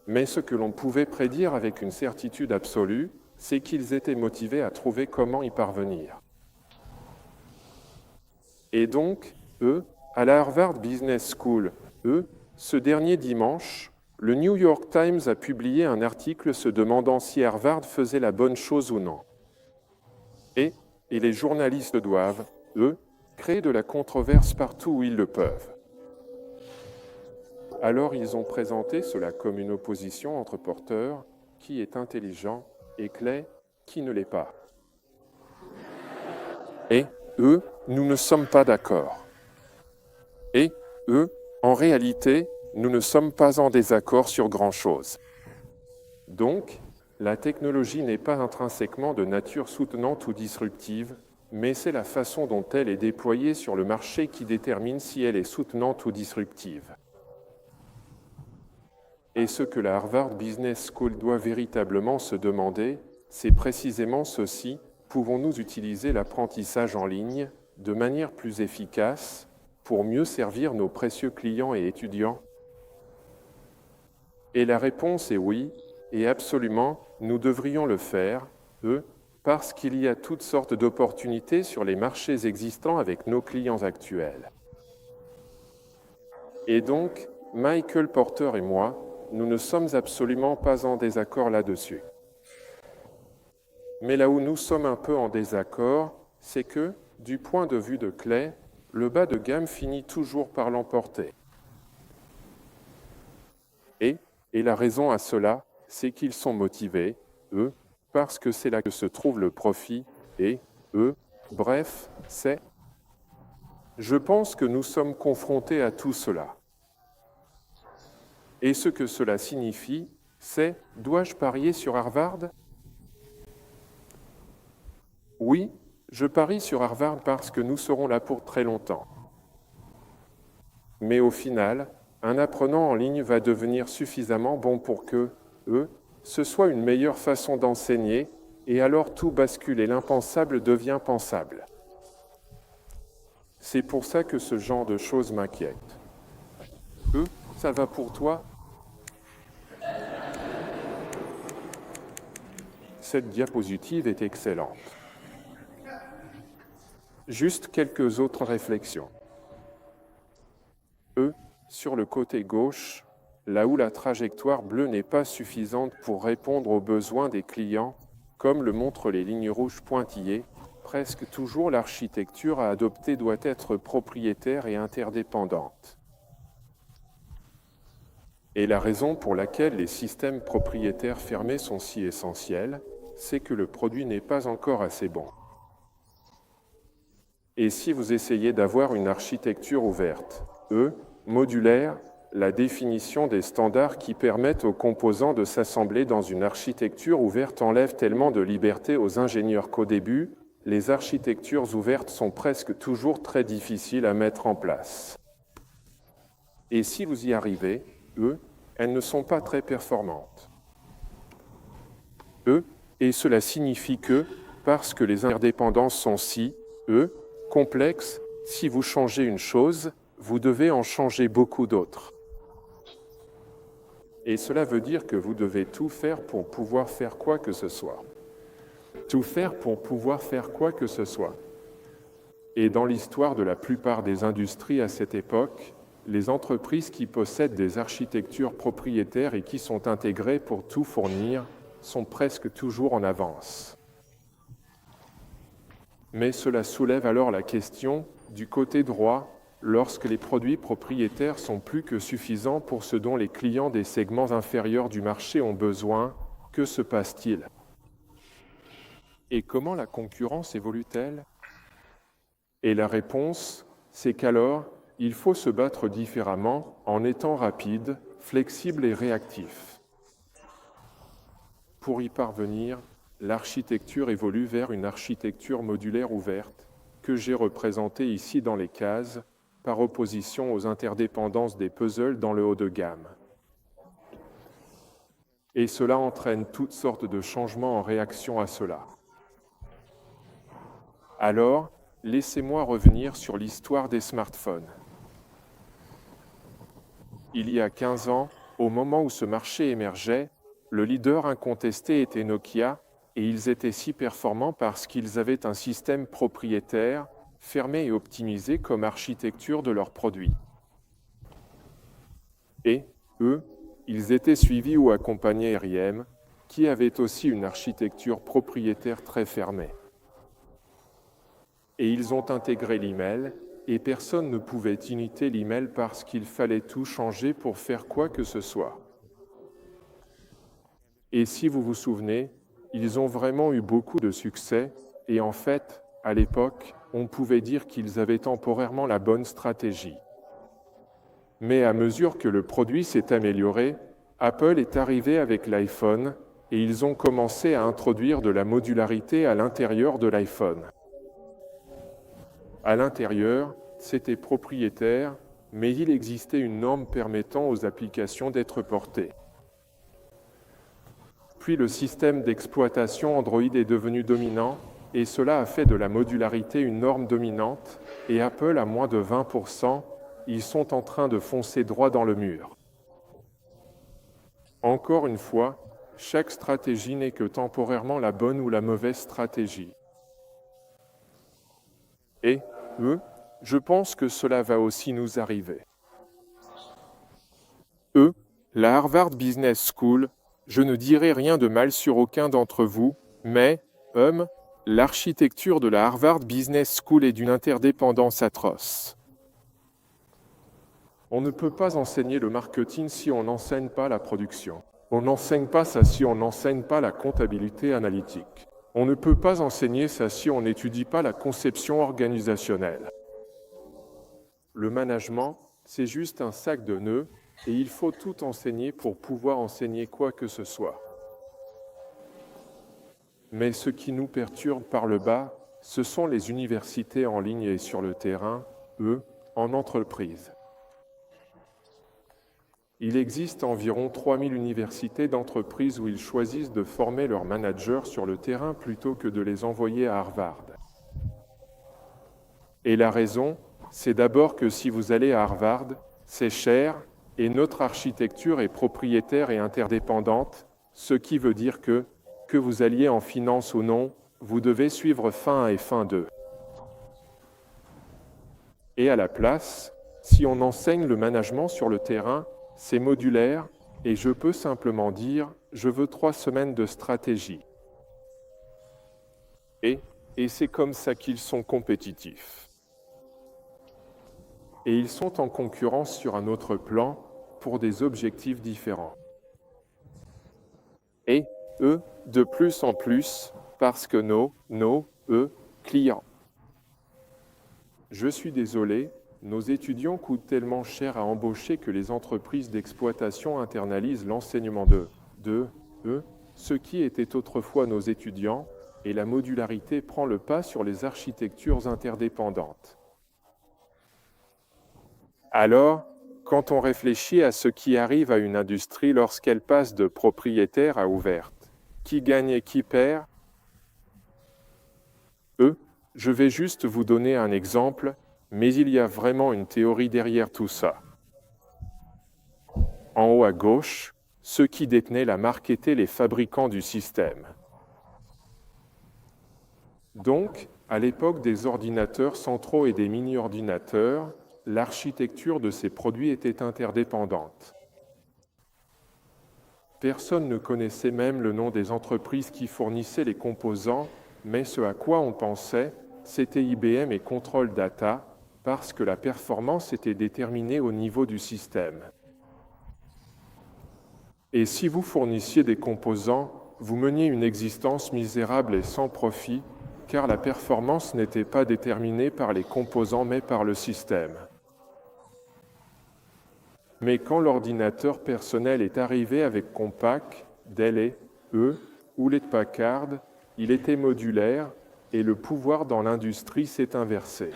Mais ce que l'on pouvait prédire avec une certitude absolue, c'est qu'ils étaient motivés à trouver comment y parvenir. Et donc, à la Harvard Business School, ce dernier dimanche, le New York Times a publié un article se demandant si Harvard faisait la bonne chose ou non. Et les journalistes doivent, créer de la controverse partout où ils le peuvent. Alors ils ont présenté cela comme une opposition entre porteurs, qui est intelligent, et Clay, qui ne l'est pas. Et, nous ne sommes pas d'accord. Et, en réalité, nous ne sommes pas en désaccord sur grand-chose. Donc, la technologie n'est pas intrinsèquement de nature soutenante ou disruptive, mais c'est la façon dont elle est déployée sur le marché qui détermine si elle est soutenante ou disruptive. Et ce que la Harvard Business School doit véritablement se demander, c'est précisément ceci: pouvons-nous utiliser l'apprentissage en ligne de manière plus efficace, pour mieux servir nos précieux clients et étudiants? Et la réponse est oui, et absolument, nous devrions le faire, parce qu'il y a toutes sortes d'opportunités sur les marchés existants avec nos clients actuels. Et donc, Michael Porter et moi, nous ne sommes absolument pas en désaccord là-dessus. Mais là où nous sommes un peu en désaccord, c'est que, du point de vue de Clay, le bas de gamme finit toujours par l'emporter. Et la raison à cela, c'est qu'ils sont motivés, parce que c'est là que se trouve le profit, et, bref, c'est... Je pense que nous sommes confrontés à tout cela. Et ce que cela signifie, c'est, dois-je parier sur Harvard? Oui, je parie sur Harvard parce que nous serons là pour très longtemps. Mais au final, un apprenant en ligne va devenir suffisamment bon pour que, ce soit une meilleure façon d'enseigner, et alors tout bascule et l'impensable devient pensable. C'est pour ça que ce genre de choses m'inquiète. Ça va pour toi? Cette diapositive est excellente. Juste quelques autres réflexions. Sur le côté gauche, là où la trajectoire bleue n'est pas suffisante pour répondre aux besoins des clients, comme le montrent les lignes rouges pointillées, presque toujours l'architecture à adopter doit être propriétaire et interdépendante. Et la raison pour laquelle les systèmes propriétaires fermés sont si essentiels, c'est que le produit n'est pas encore assez bon. Et si vous essayez d'avoir une architecture ouverte, modulaire, la définition des standards qui permettent aux composants de s'assembler dans une architecture ouverte enlève tellement de liberté aux ingénieurs qu'au début, les architectures ouvertes sont presque toujours très difficiles à mettre en place. Et si vous y arrivez, elles ne sont pas très performantes. Et cela signifie que, parce que les interdépendances sont si, complexes, si vous changez une chose, vous devez en changer beaucoup d'autres. Et cela veut dire que vous devez tout faire pour pouvoir faire quoi que ce soit. Tout faire pour pouvoir faire quoi que ce soit. Et dans l'histoire de la plupart des industries à cette époque, les entreprises qui possèdent des architectures propriétaires et qui sont intégrées pour tout fournir sont presque toujours en avance. Mais cela soulève alors la question, du côté droit, lorsque les produits propriétaires sont plus que suffisants pour ce dont les clients des segments inférieurs du marché ont besoin, que se passe-t-il? Et comment la concurrence évolue-t-elle? Et la réponse, c'est qu'alors, il faut se battre différemment en étant rapide, flexible et réactif. Pour y parvenir, l'architecture évolue vers une architecture modulaire ouverte, que j'ai représentée ici dans les cases, par opposition aux interdépendances des puzzles dans le haut de gamme. Et cela entraîne toutes sortes de changements en réaction à cela. Alors, laissez-moi revenir sur l'histoire des smartphones. Il y a 15 ans, au moment où ce marché émergeait, le leader incontesté était Nokia, et ils étaient si performants parce qu'ils avaient un système propriétaire, fermé et optimisé comme architecture de leurs produits. Et, ils étaient suivis ou accompagnés IBM, qui avait aussi une architecture propriétaire très fermée. Et ils ont intégré l'email, et personne ne pouvait imiter l'email parce qu'il fallait tout changer pour faire quoi que ce soit. Et si vous vous souvenez, ils ont vraiment eu beaucoup de succès, et en fait, à l'époque, on pouvait dire qu'ils avaient temporairement la bonne stratégie. Mais à mesure que le produit s'est amélioré, Apple est arrivé avec l'iPhone, et ils ont commencé à introduire de la modularité à l'intérieur de l'iPhone. À l'intérieur, c'était propriétaire, mais il existait une norme permettant aux applications d'être portées. Puis le système d'exploitation Android est devenu dominant, Et cela a fait de la modularité une norme dominante, et Apple à moins de 20%, ils sont en train de foncer droit dans le mur. Encore une fois, chaque stratégie n'est que temporairement la bonne ou la mauvaise stratégie. Et, je pense que cela va aussi nous arriver. La Harvard Business School, je ne dirai rien de mal sur aucun d'entre vous, mais, l'architecture de la Harvard Business School est d'une interdépendance atroce. On ne peut pas enseigner le marketing si on n'enseigne pas la production. On n'enseigne pas ça si on n'enseigne pas la comptabilité analytique. On ne peut pas enseigner ça si on n'étudie pas la conception organisationnelle. Le management, c'est juste un sac de nœuds, et il faut tout enseigner pour pouvoir enseigner quoi que ce soit. Mais ce qui nous perturbe par le bas, ce sont les universités en ligne et sur le terrain, en entreprise. Il existe environ 3000 universités d'entreprise où ils choisissent de former leurs managers sur le terrain plutôt que de les envoyer à Harvard. Et la raison, c'est d'abord que si vous allez à Harvard, c'est cher, et notre architecture est propriétaire et interdépendante, ce qui veut dire que vous alliez en finance ou non, vous devez suivre fin 1 et fin 2. Et à la place, si on enseigne le management sur le terrain, c'est modulaire, et je peux simplement dire, je veux 3 semaines de stratégie. Et c'est comme ça qu'ils sont compétitifs. Et ils sont en concurrence sur un autre plan, pour des objectifs différents. Et, de plus en plus, parce que nos clients. Je suis désolé, nos étudiants coûtent tellement cher à embaucher que les entreprises d'exploitation internalisent l'enseignement de ce qui était autrefois nos étudiants, et la modularité prend le pas sur les architectures interdépendantes. Alors, quand on réfléchit à ce qui arrive à une industrie lorsqu'elle passe de propriétaire à ouverte, qui gagne et qui perd? Je vais juste vous donner un exemple, mais il y a vraiment une théorie derrière tout ça. En haut à gauche, ceux qui détenaient la marque étaient les fabricants du système. Donc, à l'époque des ordinateurs centraux et des mini-ordinateurs, l'architecture de ces produits était interdépendante. Personne ne connaissait même le nom des entreprises qui fournissaient les composants, mais ce à quoi on pensait, c'était IBM et Control Data, parce que la performance était déterminée au niveau du système. Et si vous fournissiez des composants, vous meniez une existence misérable et sans profit, car la performance n'était pas déterminée par les composants mais par le système. Mais quand l'ordinateur personnel est arrivé avec Compaq, Dell et Hewlett-Packard, il était modulaire et le pouvoir dans l'industrie s'est inversé.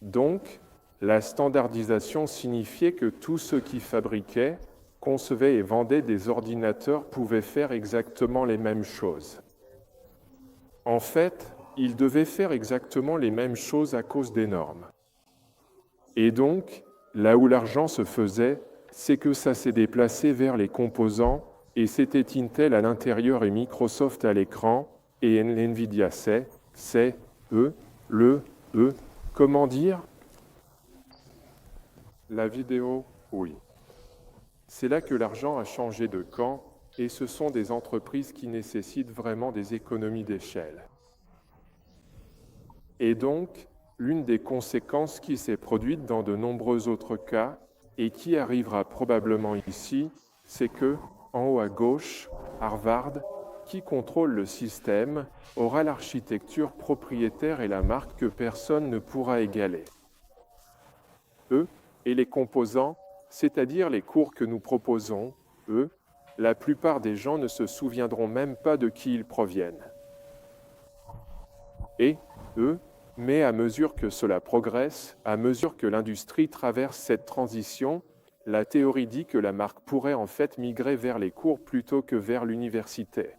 Donc, la standardisation signifiait que tous ceux qui fabriquaient, concevaient et vendaient des ordinateurs pouvaient faire exactement les mêmes choses. En fait, ils devaient faire exactement les mêmes choses à cause des normes. Et donc, là où l'argent se faisait, c'est que ça s'est déplacé vers les composants, et c'était Intel à l'intérieur et Microsoft à l'écran, et Nvidia comment dire? La vidéo, oui. C'est là que l'argent a changé de camp, et ce sont des entreprises qui nécessitent vraiment des économies d'échelle. Et donc, l'une des conséquences qui s'est produite dans de nombreux autres cas, et qui arrivera probablement ici, c'est que, en haut à gauche, Harvard, qui contrôle le système, aura l'architecture propriétaire et la marque que personne ne pourra égaler. Et les composants, c'est-à-dire les cours que nous proposons, la plupart des gens ne se souviendront même pas de qui ils proviennent. Et, mais à mesure que cela progresse, à mesure que l'industrie traverse cette transition, la théorie dit que la marque pourrait en fait migrer vers les cours plutôt que vers l'université.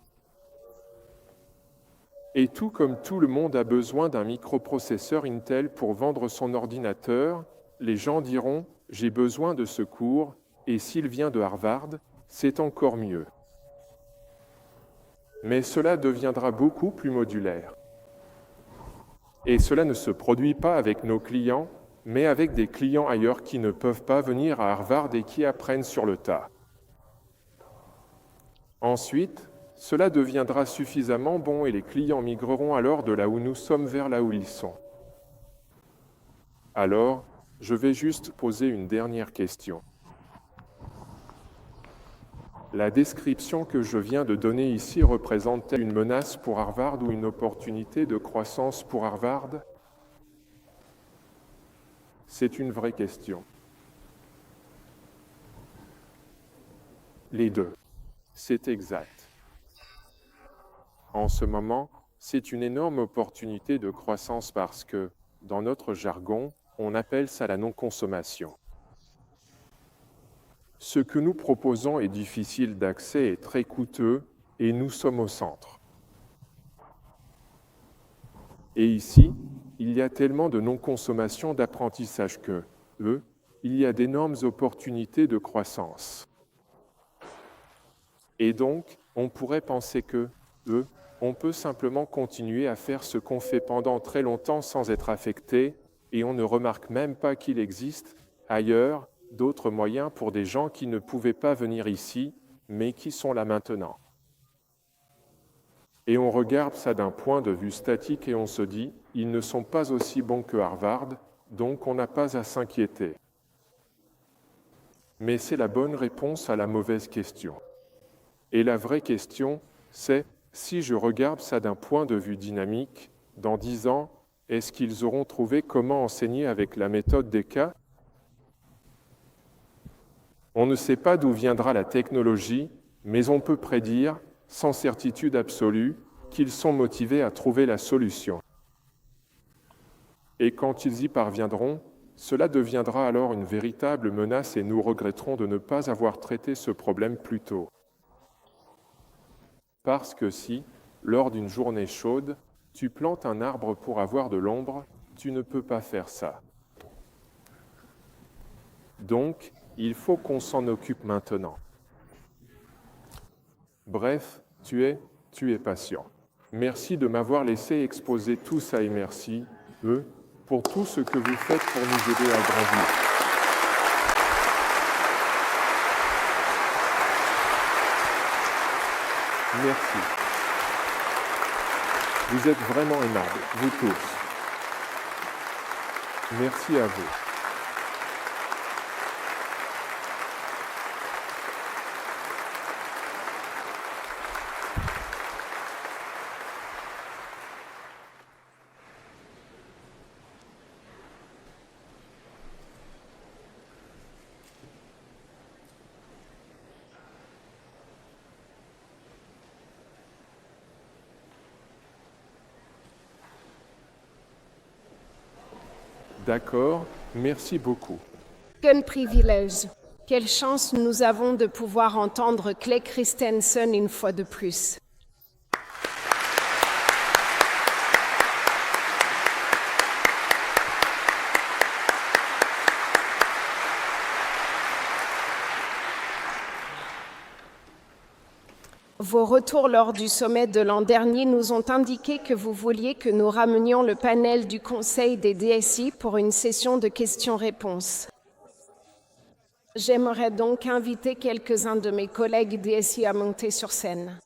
Et tout comme tout le monde a besoin d'un microprocesseur Intel pour vendre son ordinateur, les gens diront « j'ai besoin de ce cours » et s'il vient de Harvard, c'est encore mieux. Mais cela deviendra beaucoup plus modulaire. Et cela ne se produit pas avec nos clients, mais avec des clients ailleurs qui ne peuvent pas venir à Harvard et qui apprennent sur le tas. Ensuite, cela deviendra suffisamment bon et les clients migreront alors de là où nous sommes vers là où ils sont. Alors, je vais juste poser une dernière question. La description que je viens de donner ici représente-t-elle une menace pour Harvard ou une opportunité de croissance pour Harvard? C'est une vraie question. Les deux. C'est exact. En ce moment, c'est une énorme opportunité de croissance parce que, dans notre jargon, on appelle ça la non-consommation. Ce que nous proposons est difficile d'accès et très coûteux, et nous sommes au centre. Et ici, il y a tellement de non-consommation d'apprentissage que, il y a d'énormes opportunités de croissance. Et donc, on pourrait penser que, on peut simplement continuer à faire ce qu'on fait pendant très longtemps sans être affecté, et on ne remarque même pas qu'il existe, ailleurs, d'autres moyens pour des gens qui ne pouvaient pas venir ici, mais qui sont là maintenant. Et on regarde ça d'un point de vue statique et on se dit, ils ne sont pas aussi bons que Harvard, donc on n'a pas à s'inquiéter. Mais c'est la bonne réponse à la mauvaise question. Et la vraie question, c'est, si je regarde ça d'un point de vue dynamique, dans 10 ans, est-ce qu'ils auront trouvé comment enseigner avec la méthode des cas? On ne sait pas d'où viendra la technologie, mais on peut prédire, sans certitude absolue, qu'ils sont motivés à trouver la solution. Et quand ils y parviendront, cela deviendra alors une véritable menace et nous regretterons de ne pas avoir traité ce problème plus tôt. Parce que si, lors d'une journée chaude, tu plantes un arbre pour avoir de l'ombre, tu ne peux pas faire ça. Donc, il faut qu'on s'en occupe maintenant. Bref, tu es patient. Merci de m'avoir laissé exposer tout ça et merci, pour tout ce que vous faites pour nous aider à grandir. Merci. Vous êtes vraiment aimables, vous tous. Merci à vous. D'accord, merci beaucoup. Quel privilège, quelle chance nous avons de pouvoir entendre Clay Christensen une fois de plus. Vos retours lors du sommet de l'an dernier nous ont indiqué que vous vouliez que nous ramenions le panel du Conseil des DSI pour une session de questions-réponses. J'aimerais donc inviter quelques-uns de mes collègues DSI à monter sur scène.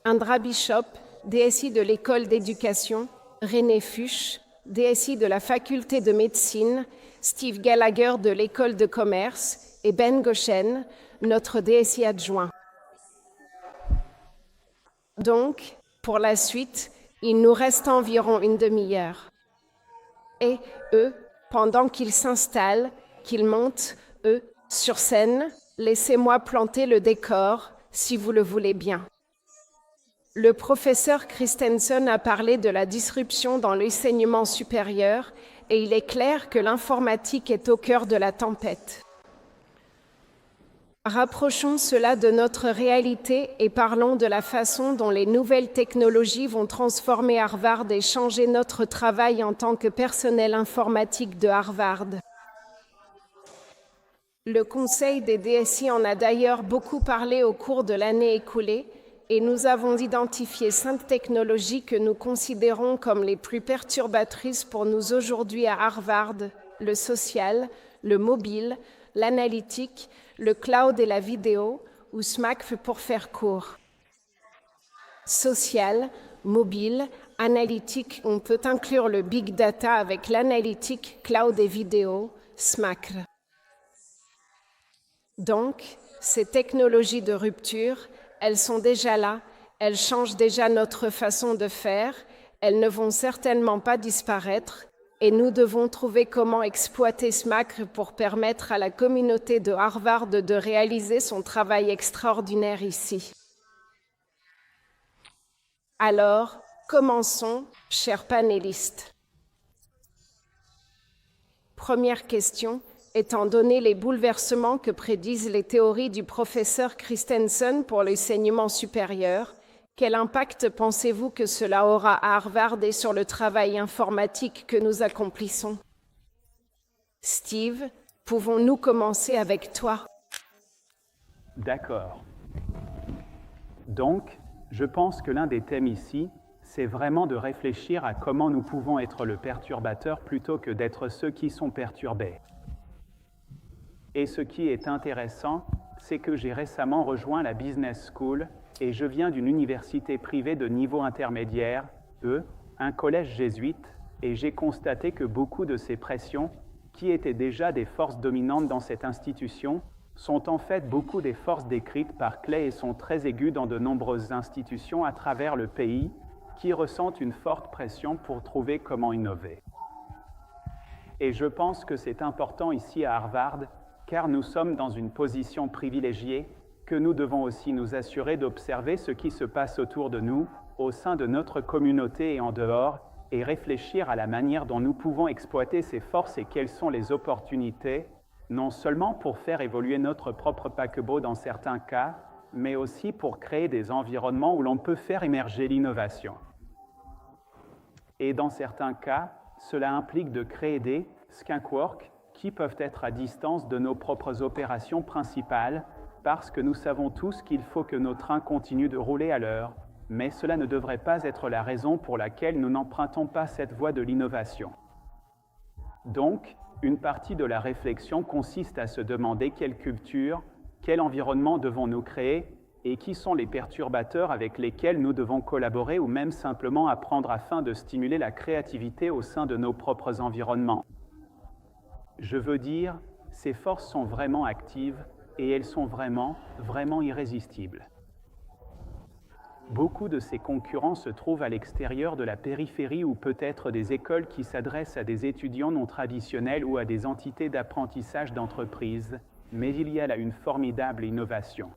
Indra Bishop, DSI de l'École d'éducation, René Fuchs, DSI de la Faculté de médecine, Steve Gallagher de l'École de commerce et Ben Goshen, notre DSI adjoint. Donc, pour la suite, il nous reste environ une demi-heure. Et pendant qu'ils s'installent, qu'ils montent, sur scène, laissez-moi planter le décor, si vous le voulez bien. Le professeur Christensen a parlé de la disruption dans l'enseignement supérieur et il est clair que l'informatique est au cœur de la tempête. Rapprochons cela de notre réalité et parlons de la façon dont les nouvelles technologies vont transformer Harvard et changer notre travail en tant que personnel informatique de Harvard. Le Conseil des DSI en a d'ailleurs beaucoup parlé au cours de l'année écoulée et nous avons identifié 5 technologies que nous considérons comme les plus perturbatrices pour nous aujourd'hui à Harvard: le social, le mobile, l'analytique, le cloud et la vidéo, ou SMAC pour faire court. Social, mobile, analytique, on peut inclure le big data avec l'analytique, cloud et vidéo, SMAC. Donc, ces technologies de rupture, elles sont déjà là, elles changent déjà notre façon de faire, elles ne vont certainement pas disparaître, et nous devons trouver comment exploiter SMAC pour permettre à la communauté de Harvard de réaliser son travail extraordinaire ici. Alors, commençons, chers panélistes. Première question. Étant donné les bouleversements que prédisent les théories du professeur Christensen pour l'enseignement supérieur, quel impact pensez-vous que cela aura à Harvard et sur le travail informatique que nous accomplissons? Steve, pouvons-nous commencer avec toi? D'accord. Donc, je pense que l'un des thèmes ici, c'est vraiment de réfléchir à comment nous pouvons être le perturbateur plutôt que d'être ceux qui sont perturbés. Et ce qui est intéressant, c'est que j'ai récemment rejoint la Business School et je viens d'une université privée de niveau intermédiaire, un collège jésuite, et j'ai constaté que beaucoup de ces pressions, qui étaient déjà des forces dominantes dans cette institution, sont en fait beaucoup des forces décrites par Clay et sont très aiguës dans de nombreuses institutions à travers le pays, qui ressentent une forte pression pour trouver comment innover. Et je pense que c'est important ici à Harvard, car nous sommes dans une position privilégiée, que nous devons aussi nous assurer d'observer ce qui se passe autour de nous, au sein de notre communauté et en dehors, et réfléchir à la manière dont nous pouvons exploiter ces forces et quelles sont les opportunités, non seulement pour faire évoluer notre propre paquebot dans certains cas, mais aussi pour créer des environnements où l'on peut faire émerger l'innovation. Et dans certains cas, cela implique de créer des skunkworks qui peuvent être à distance de nos propres opérations principales, parce que nous savons tous qu'il faut que nos trains continuent de rouler à l'heure, mais cela ne devrait pas être la raison pour laquelle nous n'empruntons pas cette voie de l'innovation. Donc, une partie de la réflexion consiste à se demander quelle culture, quel environnement devons-nous créer et qui sont les perturbateurs avec lesquels nous devons collaborer ou même simplement apprendre afin de stimuler la créativité au sein de nos propres environnements. Je veux dire, ces forces sont vraiment actives et elles sont vraiment irrésistibles. Beaucoup de ces concurrents se trouvent à l'extérieur de la périphérie ou peut-être des écoles qui s'adressent à des étudiants non traditionnels ou à des entités d'apprentissage d'entreprise, mais il y a là une formidable innovation.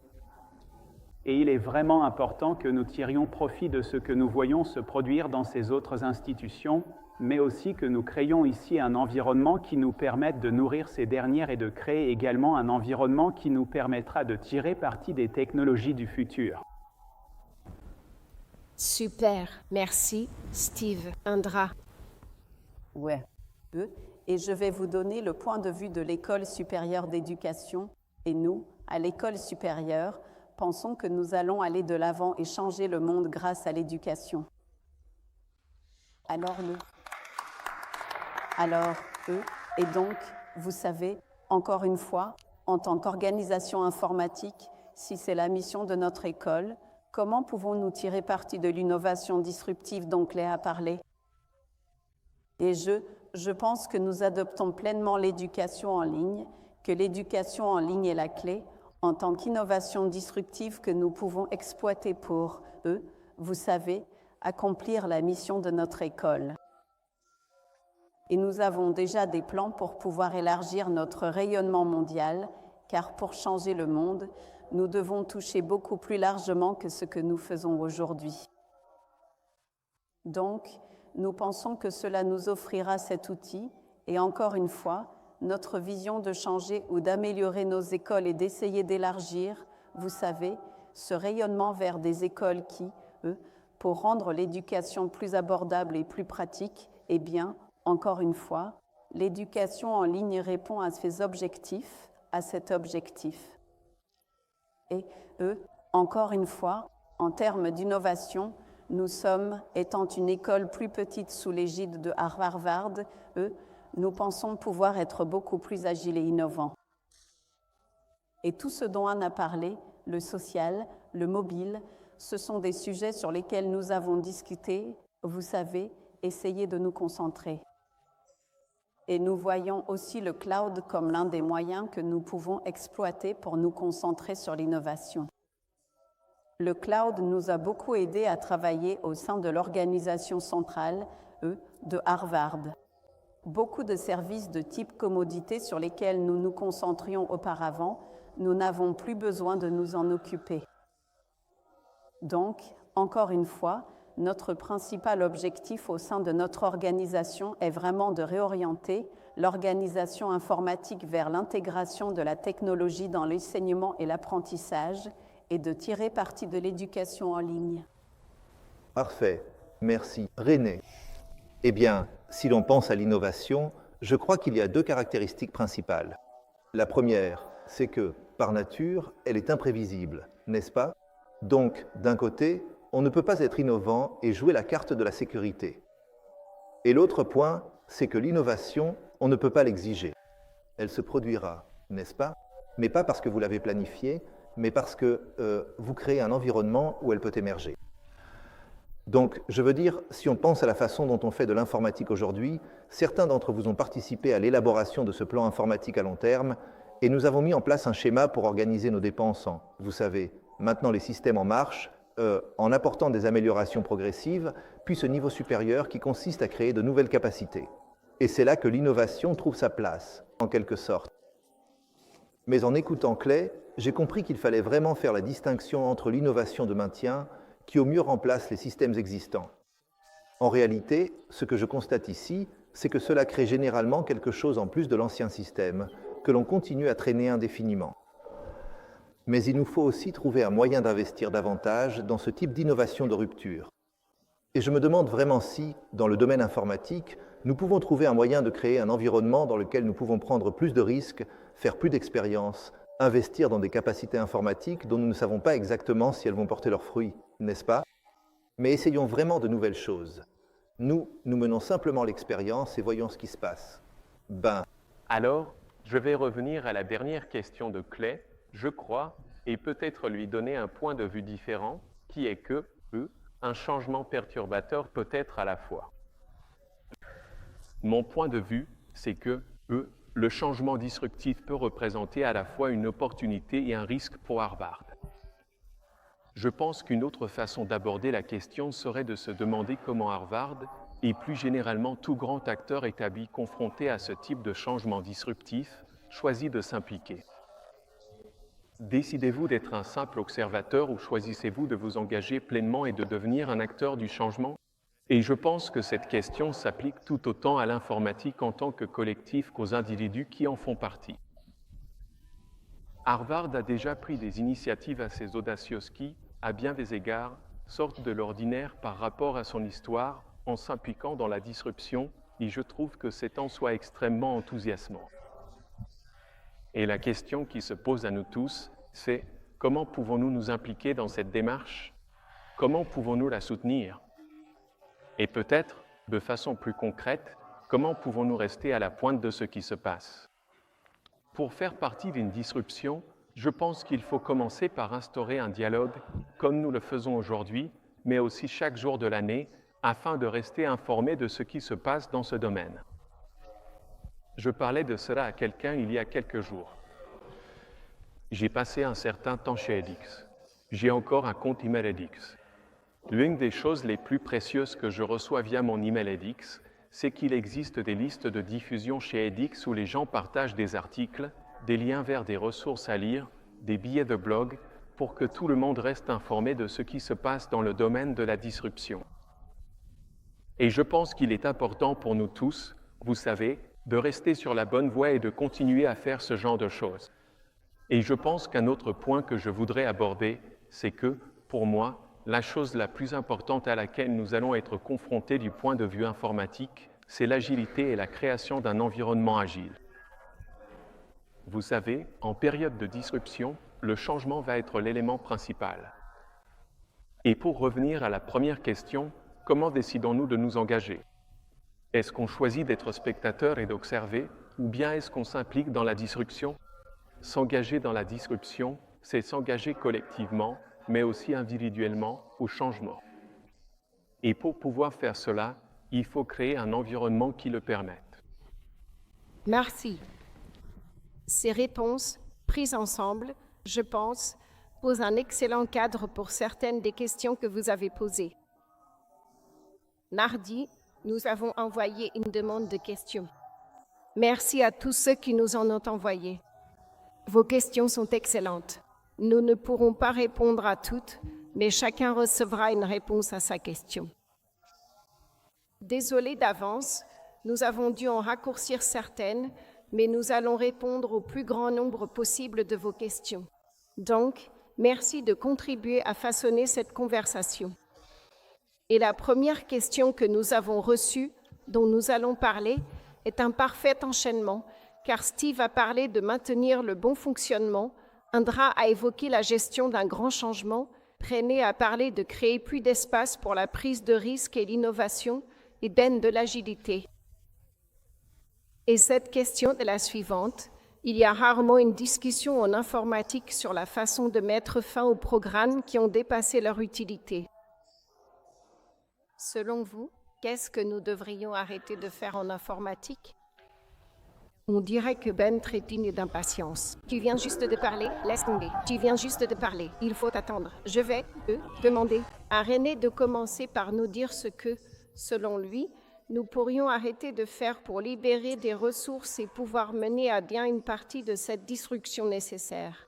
Et il est vraiment important que nous tirions profit de ce que nous voyons se produire dans ces autres institutions, mais aussi que nous créions ici un environnement qui nous permette de nourrir ces dernières et de créer également un environnement qui nous permettra de tirer parti des technologies du futur. Super, merci Steve. Indra. Ouais, et je vais vous donner le point de vue de l'École supérieure d'éducation. Et nous, à l'École supérieure, pensons que nous allons aller de l'avant et changer le monde grâce à l'éducation. Et donc, vous savez, encore une fois, en tant qu'organisation informatique, si c'est la mission de notre école, comment pouvons-nous tirer parti de l'innovation disruptive dont Clay a parlé? Et je pense que nous adoptons pleinement l'éducation en ligne, que l'éducation en ligne est la clé, en tant qu'innovation disruptive que nous pouvons exploiter pour, vous savez, accomplir la mission de notre école. Et nous avons déjà des plans pour pouvoir élargir notre rayonnement mondial, car pour changer le monde, nous devons toucher beaucoup plus largement que ce que nous faisons aujourd'hui. Donc, nous pensons que cela nous offrira cet outil, et encore une fois, notre vision de changer ou d'améliorer nos écoles et d'essayer d'élargir, vous savez, ce rayonnement vers des écoles qui, pour rendre l'éducation plus abordable et plus pratique, eh bien, encore une fois, l'éducation en ligne répond à ces objectifs, à cet objectif. Et encore une fois, en termes d'innovation, nous sommes, étant une école plus petite sous l'égide de Harvard, nous pensons pouvoir être beaucoup plus agiles et innovants. Et tout ce dont Anne a parlé, le social, le mobile, ce sont des sujets sur lesquels nous avons discuté, vous savez, essayez de nous concentrer. Et nous voyons aussi le cloud comme l'un des moyens que nous pouvons exploiter pour nous concentrer sur l'innovation. Le cloud nous a beaucoup aidés à travailler au sein de l'organisation centrale, de Harvard. Beaucoup de services de type commodité sur lesquels nous nous concentrions auparavant, nous n'avons plus besoin de nous en occuper. Donc, encore une fois, notre principal objectif au sein de notre organisation est vraiment de réorienter l'organisation informatique vers l'intégration de la technologie dans l'enseignement et l'apprentissage et de tirer parti de l'éducation en ligne. Parfait, merci. René. Eh bien, si l'on pense à l'innovation, je crois qu'il y a deux caractéristiques principales. La première, c'est que, par nature, elle est imprévisible, n'est-ce pas? Donc, d'un côté, on ne peut pas être innovant et jouer la carte de la sécurité. Et l'autre point, c'est que l'innovation, on ne peut pas l'exiger. Elle se produira, n'est-ce pas? Mais pas parce que vous l'avez planifiée, mais parce que vous créez un environnement où elle peut émerger. Donc, je veux dire, si on pense à la façon dont on fait de l'informatique aujourd'hui, certains d'entre vous ont participé à l'élaboration de ce plan informatique à long terme, et nous avons mis en place un schéma pour organiser nos dépenses en, vous savez, maintenant les systèmes en marche, en apportant des améliorations progressives, puis ce niveau supérieur qui consiste à créer de nouvelles capacités. Et c'est là que l'innovation trouve sa place, en quelque sorte. Mais en écoutant Clay, j'ai compris qu'il fallait vraiment faire la distinction entre l'innovation de maintien, qui au mieux remplace les systèmes existants. En réalité, ce que je constate ici, c'est que cela crée généralement quelque chose en plus de l'ancien système, que l'on continue à traîner indéfiniment. Mais il nous faut aussi trouver un moyen d'investir davantage dans ce type d'innovation de rupture. Et je me demande vraiment si, dans le domaine informatique, nous pouvons trouver un moyen de créer un environnement dans lequel nous pouvons prendre plus de risques, faire plus d'expériences, investir dans des capacités informatiques dont nous ne savons pas exactement si elles vont porter leurs fruits, n'est-ce pas? Mais essayons vraiment de nouvelles choses. Nous menons simplement l'expérience et voyons ce qui se passe. Alors, je vais revenir à la dernière question de Clay, je crois, et peut-être lui donner un point de vue différent, qui est que, un changement perturbateur peut être à la fois. Mon point de vue, c'est que, le changement disruptif peut représenter à la fois une opportunité et un risque pour Harvard. Je pense qu'une autre façon d'aborder la question serait de se demander comment Harvard, et plus généralement tout grand acteur établi confronté à ce type de changement disruptif, choisit de s'impliquer. Décidez-vous d'être un simple observateur ou choisissez-vous de vous engager pleinement et de devenir un acteur du changement? Et je pense que cette question s'applique tout autant à l'informatique en tant que collectif qu'aux individus qui en font partie. Harvard a déjà pris des initiatives assez audacieuses qui, à bien des égards, sortent de l'ordinaire par rapport à son histoire en s'impliquant dans la disruption, et je trouve que c'est en soi extrêmement enthousiasmant. Et la question qui se pose à nous tous, c'est comment pouvons-nous nous impliquer dans cette démarche? Comment pouvons-nous la soutenir? Et peut-être, de façon plus concrète, comment pouvons-nous rester à la pointe de ce qui se passe? Pour faire partie d'une disruption, je pense qu'il faut commencer par instaurer un dialogue, comme nous le faisons aujourd'hui, mais aussi chaque jour de l'année, afin de rester informé de ce qui se passe dans ce domaine. Je parlais de cela à quelqu'un il y a quelques jours. J'ai passé un certain temps chez edX. J'ai encore un compte email edX. L'une des choses les plus précieuses que je reçois via mon email edX, c'est qu'il existe des listes de diffusion chez edX où les gens partagent des articles, des liens vers des ressources à lire, des billets de blog, pour que tout le monde reste informé de ce qui se passe dans le domaine de la disruption. Et je pense qu'il est important pour nous tous, vous savez, de rester sur la bonne voie et de continuer à faire ce genre de choses. Et je pense qu'un autre point que je voudrais aborder, c'est que, pour moi, la chose la plus importante à laquelle nous allons être confrontés du point de vue informatique, c'est l'agilité et la création d'un environnement agile. Vous savez, en période de disruption, le changement va être l'élément principal. Et pour revenir à la première question, comment décidons-nous de nous engager? Est-ce qu'on choisit d'être spectateur et d'observer, ou bien est-ce qu'on s'implique dans la disruption? S'engager dans la disruption, c'est s'engager collectivement, mais aussi individuellement au changement. Et pour pouvoir faire cela, il faut créer un environnement qui le permette. Merci. Ces réponses, prises ensemble, je pense, posent un excellent cadre pour certaines des questions que vous avez posées. Mardi, nous avons envoyé une demande de questions. Merci à tous ceux qui nous en ont envoyé. Vos questions sont excellentes. Nous ne pourrons pas répondre à toutes, mais chacun recevra une réponse à sa question. Désolé d'avance, nous avons dû en raccourcir certaines, mais nous allons répondre au plus grand nombre possible de vos questions. Donc, merci de contribuer à façonner cette conversation. Et la première question que nous avons reçue, dont nous allons parler, est un parfait enchaînement, car Steve a parlé de maintenir le bon fonctionnement, Indra a évoqué la gestion d'un grand changement, René a parlé de créer plus d'espace pour la prise de risque et l'innovation, et Ben de l'agilité. Et cette question est la suivante. Il y a rarement une discussion en informatique sur la façon de mettre fin aux programmes qui ont dépassé leur utilité. Selon vous, qu'est-ce que nous devrions arrêter de faire en informatique? On dirait que Ben trépigne d'impatience. Tu viens juste de parler, laisse tomber. Tu viens juste de parler, il faut attendre. Je vais demander à René de commencer par nous dire ce que, selon lui, nous pourrions arrêter de faire pour libérer des ressources et pouvoir mener à bien une partie de cette disruption nécessaire.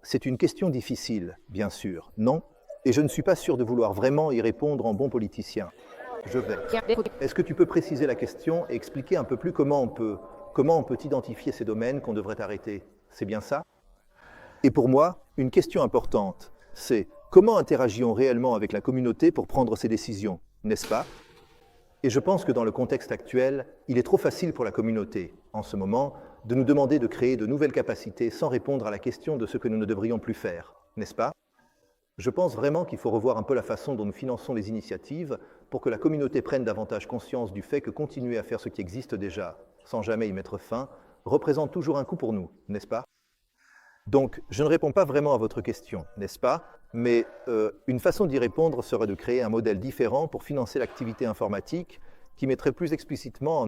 C'est une question difficile, bien sûr, non? Et je ne suis pas sûr de vouloir vraiment y répondre en bon politicien. Je vais. Est-ce que tu peux préciser la question et expliquer un peu plus comment on peut identifier ces domaines qu'on devrait arrêter? C'est bien ça? Et pour moi, une question importante, c'est comment interagions réellement avec la communauté pour prendre ces décisions, n'est-ce pas? Et je pense que dans le contexte actuel, il est trop facile pour la communauté, en ce moment, de nous demander de créer de nouvelles capacités sans répondre à la question de ce que nous ne devrions plus faire, n'est-ce pas? Je pense vraiment qu'il faut revoir un peu la façon dont nous finançons les initiatives pour que la communauté prenne davantage conscience du fait que continuer à faire ce qui existe déjà, sans jamais y mettre fin, représente toujours un coût pour nous, n'est-ce pas? Donc, je ne réponds pas vraiment à votre question, n'est-ce pas? Mais une façon d'y répondre serait de créer un modèle différent pour financer l'activité informatique qui mettrait plus explicitement en